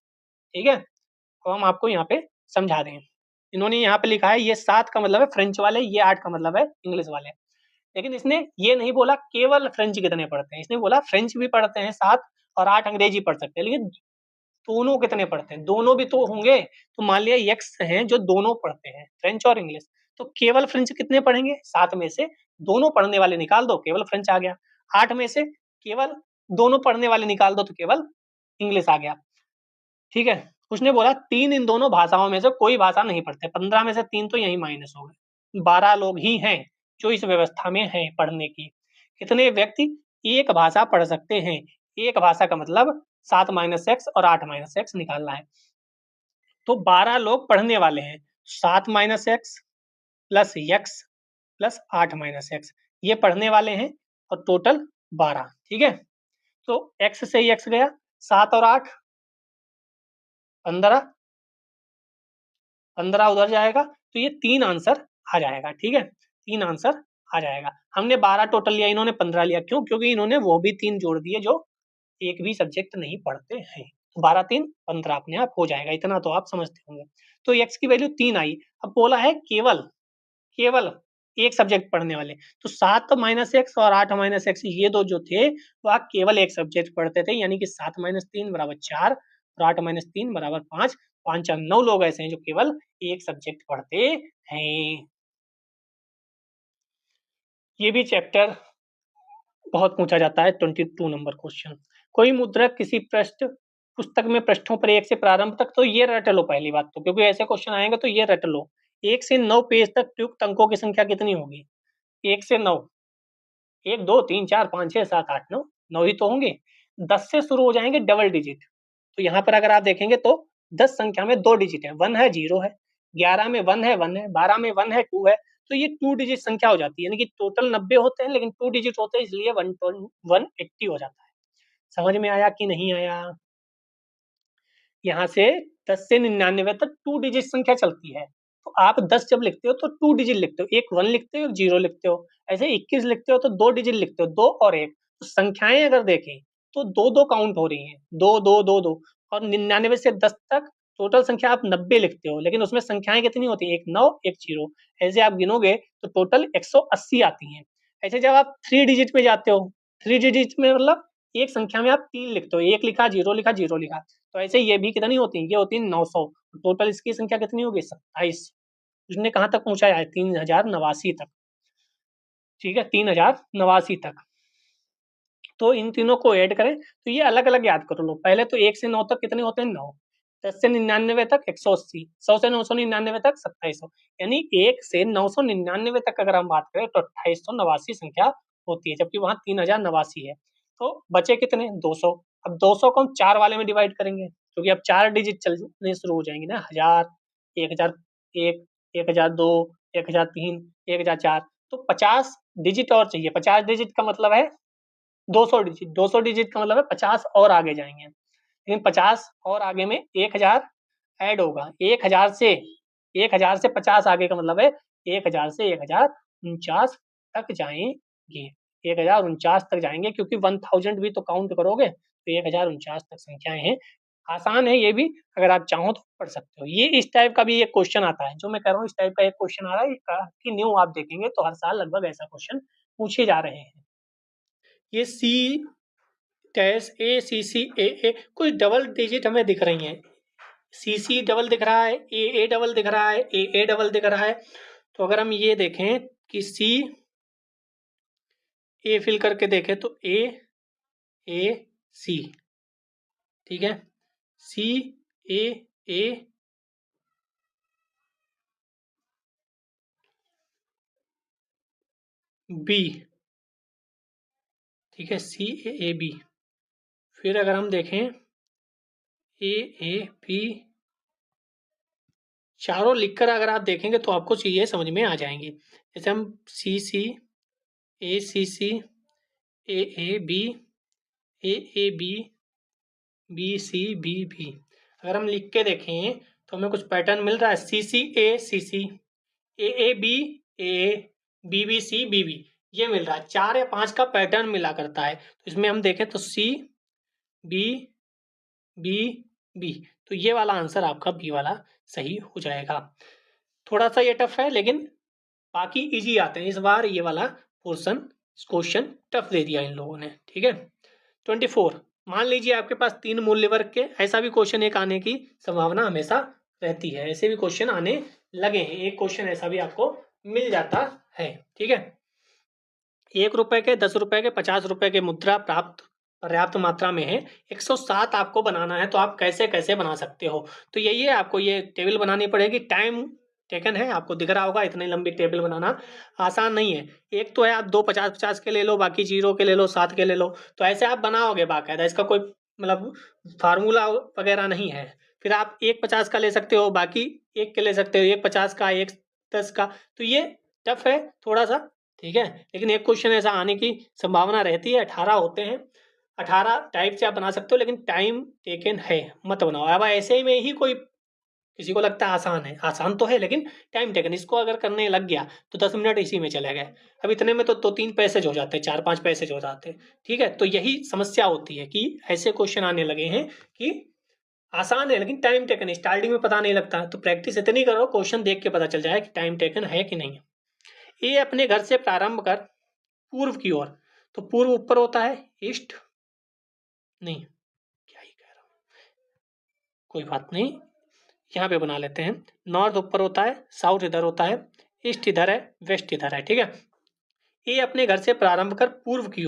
ठीक है, तो हम आपको यहाँ पे समझा दें। इन्होंने यहाँ पे लिखा है ये 7 का मतलब है फ्रेंच वाले, ये 8 का मतलब है इंग्लिश वाले। लेकिन इसने ये नहीं बोला केवल फ्रेंच कितने पढ़ते हैं, इसने बोला फ्रेंच भी पढ़ते हैं 7 और 8 अंग्रेजी पढ़ सकते हैं, लेकिन दोनों कितने पढ़ते हैं, दोनों भी तो होंगे। तो मान लिया यक्स हैं जो दोनों पढ़ते हैं, फ्रेंच और इंग्लिश, तो केवल फ्रेंच कितने पढ़ेंगे, 7 में से दोनों पढ़ने वाले निकाल दो, केवल फ्रेंच आ गया। 8 में से केवल दोनों पढ़ने वाले निकाल दो, तो केवल इंग्लिश आ गया। ठीक है, उसने बोला 3 इन दोनों भाषाओं में से कोई भाषा नहीं पढ़ते, 15 में से 3 तो यही माइनस हो गए, 12 लोग ही हैं जो इस व्यवस्था में हैं पढ़ने की। कितने व्यक्ति एक भाषा पढ़ सकते हैं, एक भाषा का मतलब 7 माइनस एक्स और 8 माइनस एक्स निकालना है। तो 12 लोग पढ़ने वाले हैं, 7 minus x plus x plus 8 minus x, ये पढ़ने वाले हैं, और टोटल 12। ठीक है, तो एक्स से एक्स गया, 7 और 8 15, 15 उधर जाएगा, तो ये 3 आंसर आ जाएगा। ठीक है, 3 आंसर आ जाएगा। हमने 12 टोटल लिया, इन्होंने 15 लिया, क्यों, क्योंकि इन्होंने वो भी 3 जोड़ दिए जो एक भी सब्जेक्ट नहीं पढ़ते हैं। 12 3 15 अपने आप हो जाएगा, इतना तो आप समझते होंगे। तो एक्स की वैल्यू 3 आई। अब बोला है केवल केवल एक सब्जेक्ट पढ़ने वाले, तो 7 माइनस एक्स और 8 माइनस एक्स ये दो जो थे वो केवल एक सब्जेक्ट पढ़ते थे, यानी कि 7 माइनस 3 बराबर 4 और 8 माइनस 3 बराबर 5। 5 और 9 लोग ऐसे हैं जो केवल एक सब्जेक्ट पढ़ते हैं। ये भी चैप्टर बहुत पूछा जाता है, 22 नंबर क्वेश्चन। कोई मुद्रक किसी पृष्ठ पुस्तक में पृष्ठों पर 1 से प्रारंभ तक, तो ये रट लो पहली बात तो, क्योंकि ऐसे क्वेश्चन आएंगे तो ये रट लो। 1 से 9 पेज तक प्रयुक्त अंकों की संख्या कितनी होगी, 1 से 9, 1 2 3 4 5 6 7 8 9, 9 ही तो होंगे। 10 से शुरू हो जाएंगे डबल डिजिट, तो यहाँ पर अगर आप देखेंगे तो 10 संख्या में 2 डिजिट है, 1 है 0 है, 11 में 1 है 1 है, 12 में 1 है 2 है, तो ये 2 डिजिट संख्या हो जाती है, यानी कि टोटल 90 होते हैं लेकिन 2 डिजिट होते हैं, इसलिए 180 हो जाता है। समझ में आया कि नहीं आया। यहाँ से 10 से 99 तक 2 डिजिट संख्या चलती है, तो आप 10 जब लिखते हो तो 2 डिजिट लिखते हो, एक 1 लिखते हो एक 0 लिखते हो, ऐसे 21 लिखते हो तो 2 डिजिट लिखते हो, 2 और 1। तो संख्याएं अगर देखें तो 2 2 काउंट हो रही हैं, 2 2 2 2, और 99 से 10 तक टोटल संख्या आप 90 लिखते हो, लेकिन उसमें संख्याएं कितनी होती है, एक 9 एक 0, ऐसे आप गिनोगे तो टोटल 180 आती हैं। ऐसे जब आप 3 डिजिट में जाते हो, 3 डिजिट में मतलब एक संख्या में आप 3 लिखते हो, 1 लिखा 0 लिखा 0 लिखा, तो ऐसे ये भी कितनी होती है, ये होती है 900। टोटल इसकी संख्या कितनी होगी 27। उसने कहाँ तक पहुंचाया है, 3089 तक। ठीक है, 3089 तक। तो इन तीनों को ऐड करें तो ये अलग अलग याद कर लो। पहले तो 1 से 9 तक कितने होते हैं 9, 10 से 99 तक 180, 100 से 999 तक 2700, यानी 1 से 999 तक अगर हम बात करें तो 2889 संख्या होती है, जबकि वहां 3089 है। तो बचे कितने 200। अब 200 को हम 4 वाले में डिवाइड करेंगे, क्योंकि अब 4 डिजिट चलने शुरू हो जाएंगे ना, 1000, 1001, 1002, 1003, 1004, तो 50 डिजिट और चाहिए। 50 डिजिट का मतलब है 200 डिजिट, 200 डिजिट का मतलब है 50 और आगे जाएंगे, लेकिन 50 और आगे में 1000 ऐड होगा, 1000 से 50 आगे का मतलब है 1000 से 1000 1049 तक जाएंगे। 1049 तक जाएंगे, क्योंकि 1000 भी तो काउंट करोगे, तो 1049 तक संख्याएं हैं। आसान है ये भी, अगर आप चाहो तो पढ़ सकते हो। ये इस टाइप का भी एक क्वेश्चन आता है, जो मैं कह रहा हूँ इस टाइप का एक क्वेश्चन आ रहा है, कि न्यू आप देखेंगे तो हर साल लगभग ऐसा क्वेश्चन पूछे जा रहे हैं। ये सी डैश ए सी सी ए कुछ डबल डिजिट हमें दिख रही हैं। सी सी डबल दिख रहा है, ए डबल दिख रहा है, ए डबल दिख रहा है। तो अगर हम ये देखें कि सी ए फिल करके देखें तो ए सी, ठीक है, सी ए बी, ठीक है, सी ए बी। फिर अगर हम देखें ए बी, चारों लिखकर अगर आप देखेंगे तो आपको चीजें समझ में आ जाएंगी। जैसे हम C C A B, A B, B C B. अगर हम लिख के देखें तो हमें कुछ पैटर्न मिल रहा है। सी C A B C B, ये मिल रहा है। 4 या 5 का पैटर्न मिला करता है। तो इसमें हम देखें तो सी बी बी बी, तो ये वाला आंसर आपका बी वाला सही हो जाएगा। थोड़ा सा ये टफ है, लेकिन बाकी इजी आते हैं। इस बार ये वाला पोर्शन क्वेश्चन टफ दे दिया इन लोगों ने, ठीक है। 24, मान लीजिए आपके पास 3 मूल्य वर्ग के, ऐसा भी क्वेश्चन एक आने की संभावना हमेशा रहती है। ऐसे भी क्वेश्चन आने लगे हैं, एक क्वेश्चन ऐसा भी आपको मिल जाता है, ठीक है। 1 रुपए के, 10 रुपए के, 50 रुपए के मुद्रा प्राप्त पर्याप्त मात्रा में है। 107 आपको बनाना है, तो आप कैसे कैसे बना सकते हो। तो यही है, आपको ये टेबल बनानी पड़ेगी। टाइम टेकन है, आपको दिख रहा होगा। इतनी लंबी टेबल बनाना आसान नहीं है। एक तो है आप 2 50-50 के ले लो, बाकी 0 के ले लो, 7 के ले लो, तो ऐसे आप बनाओगे बाकायदा। इसका कोई मतलब फार्मूला वगैरह नहीं है। फिर आप 1 50 का ले सकते हो, बाकी 1 के ले सकते हो, 1 50 का, 1 10 का। तो ये टफ है थोड़ा सा, ठीक है, लेकिन एक क्वेश्चन ऐसा आने की संभावना रहती है। 18 होते हैं, 18 टाइप से आप बना सकते हो, लेकिन टाइम टेकन है, मत बनाओ। अब ऐसे में ही कोई किसी को लगता है आसान है, आसान तो है लेकिन टाइम टेकन। इसको अगर करने लग गया तो 10 मिनट इसी में चले गए। अब इतने में तो 3 पैसेज हो जाते, 4-5 पैसेज हो जाते, ठीक है। तो यही समस्या होती है कि ऐसे क्वेश्चन आने लगे हैं कि आसान है लेकिन टाइम टेकन, स्टार्टिंग में पता नहीं लगता। तो प्रैक्टिस इतनी करो, क्वेश्चन देख के पता चल जाए कि टाइम टेकन है कि नहीं। ए अपने घर से प्रारंभ कर पूर्व की ओर, तो पूर्व ऊपर होता है, ईस्ट नहीं, क्या ही कह रहा हूं, कोई बात नहीं, यहाँ पे बना लेते हैं। नॉर्थ ऊपर होता है, साउथ इधर होता है, ईस्ट इधर है, वेस्ट इधर है, ठीक है। ए अपने घर से प्रारंभ कर पूर्व की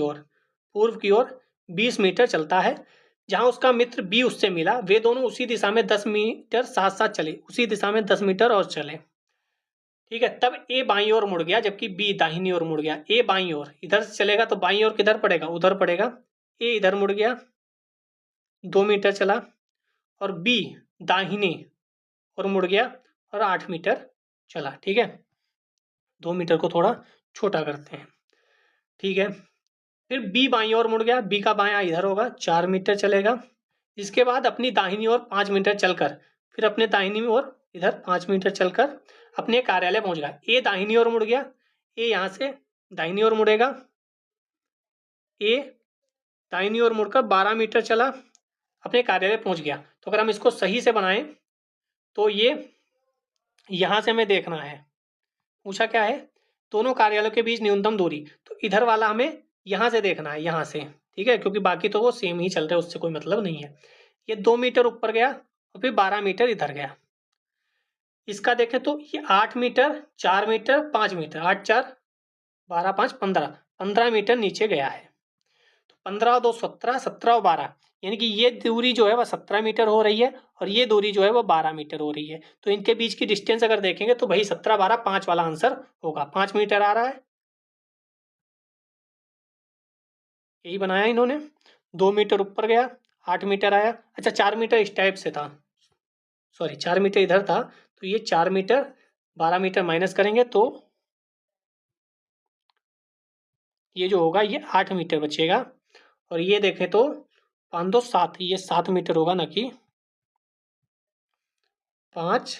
ओर 20 मीटर चलता है। जहां उसका मित्र बी उससे मिला, वे दोनों उसी दिशा में 10 मीटर साथ साथ चले, उसी दिशा में 10 मीटर और चले, ठीक है। तब ए बाईं ओर मुड़ गया, जबकि बी दाहिनी ओर मुड़ गया। ए बाईं ओर, इधर से चलेगा तो बाईं ओर किधर पड़ेगा, उधर पड़ेगा। ए इधर मुड़ गया, 2 मीटर चला, और बी दाहिनी और मुड़ गया और 8 मीटर चला, ठीक है। 2 मीटर को थोड़ा छोटा करते हैं, ठीक है। फिर बी बाईं ओर मुड़ गया, बी का बायां इधर होगा, 4 मीटर चलेगा। इसके बाद अपनी दाहिनी ओर 5 मीटर चलकर, फिर अपने दाहिनी ओर इधर 5 मीटर चलकर अपने कार्यालय पहुंच गया। ए दाहिनी ओर मुड़ गया, ए यहां से दाहिनी ओर मुड़ेगा, ए दाहिनी ओर मुड़कर 12 मीटर चला, अपने कार्यालय पहुंच गया। तो अगर हम इसको सही से बनाएं तो ये यहां से हमें देखना है, पूछा क्या है, दोनों कार्यालयों के बीच न्यूनतम दूरी। तो इधर वाला हमें यहां से देखना है, यहां से, ठीक है, क्योंकि बाकी तो वो सेम ही चल रहे हैं, उससे कोई मतलब नहीं है। ये 2 मीटर ऊपर गया और फिर 12 मीटर इधर गया। इसका देखें तो ये 8 मीटर, 4 मीटर, 5 मीटर, 8 4 12 5 15 मीटर नीचे गया है। तो 15 और 2 17, 17 और 12, यानी कि ये दूरी जो है वह 17 मीटर हो रही है, और ये दूरी जो है वो 12 मीटर हो रही है। तो इनके बीच की डिस्टेंस अगर देखेंगे तो भाई 17 12 5 वाला आंसर होगा। 5 मीटर आ रहा है, यही बनाया इन्होंने। 2 मीटर ऊपर गया, 8 मीटर आया। अच्छा, 4 मीटर इस टाइप से था, सॉरी 4 मीटर इधर था, तो ये 4 मीटर, 12 मीटर माइनस करेंगे तो ये जो होगा ये 8 मीटर बचेगा। और ये देखें तो 5 2 7, ये 7 मीटर होगा, ना कि 5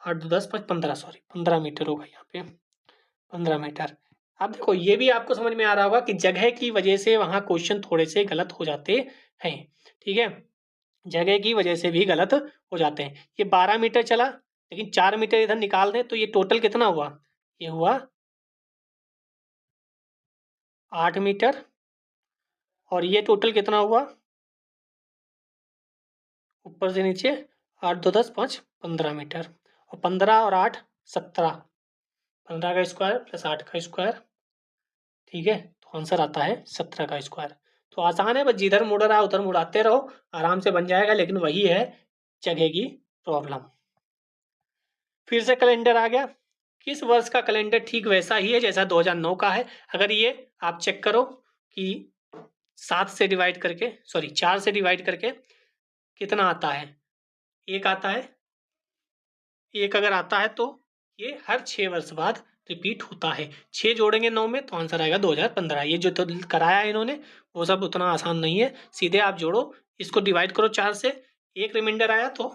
8 2 10 5 15, सॉरी 15 मीटर होगा यहाँ पे, 15 मीटर। अब देखो ये भी आपको समझ में आ रहा होगा कि जगह की वजह से वहाँ क्वेश्चन थोड़े से गलत हो जाते हैं, ठीक है? जगह की वजह से भी गलत हो जाते हैं। ये 12 मीटर चला, लेकिन 4 मीटर इधर निकाल दें तो ये टोटल कितना हुआ? ये हुआ 8 मीटर, और ये टोटल कितना हुआ? ऊपर से नीचे 8 2 10 5 15 मीटर, और 15 और 8 17, 15 का स्क्वायर प्लस 8 का स्क्वायर, ठीक है? तो आंसर आता है 17 का स्क्वायर। तो आसान है, बस जिधर मुड़ रहा है उधर मुड़ाते रहो, आराम से बन जाएगा, लेकिन वही है जगह की प्रॉब्लम। फिर से कैलेंडर आ गया। किस वर्ष का कैलेंडर ठीक वैसा ही है जैसा 2009 का है? अगर ये आप चेक करो कि 7 से डिवाइड करके, सॉरी 4 से डिवाइड करके कितना आता है? 1 आता है। 1 अगर आता है तो ये हर 6 वर्ष बाद रिपीट होता है। 6 जोड़ेंगे 9 में तो आंसर आएगा 2015। ये जो तो कराया है इन्होंने वो सब उतना आसान नहीं है। सीधे आप जोड़ो, इसको डिवाइड करो 4 से, 1 रिमाइंडर आया तो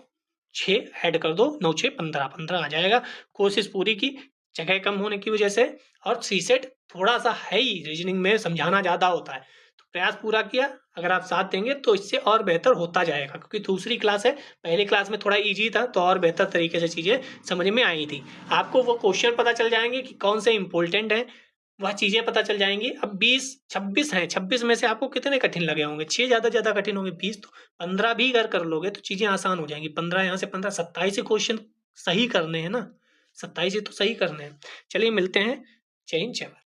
6 ऐड कर दो, 9 6 15, 15 आ जाएगा। कोशिश पूरी की, जगह कम होने की वजह से, और सीसेट थोड़ा सा है ही, रीजनिंग में समझाना ज़्यादा होता है, तो प्रयास पूरा किया। अगर आप साथ देंगे तो इससे और बेहतर होता जाएगा, क्योंकि दूसरी क्लास है, पहली क्लास में थोड़ा ईजी था तो और बेहतर तरीके से चीज़ें समझ में आई थी। आपको वो क्वेश्चन पता चल जाएंगे कि कौन से इंपॉर्टेंट हैं, वह चीज़ें पता चल जाएंगी। अब 20 26 हैं, 26 में से आपको कितने कठिन लगे होंगे? 6 ज़्यादा कठिन होंगे, 20 तो 15 भी अगर कर लोगे तो चीज़ें आसान हो जाएंगी। 15 यहाँ से 15, 27 ही क्वेश्चन सही करने हैं ना, 27 ही तो सही करने हैं। चलिए मिलते हैं। जय हिंद, जय भारत।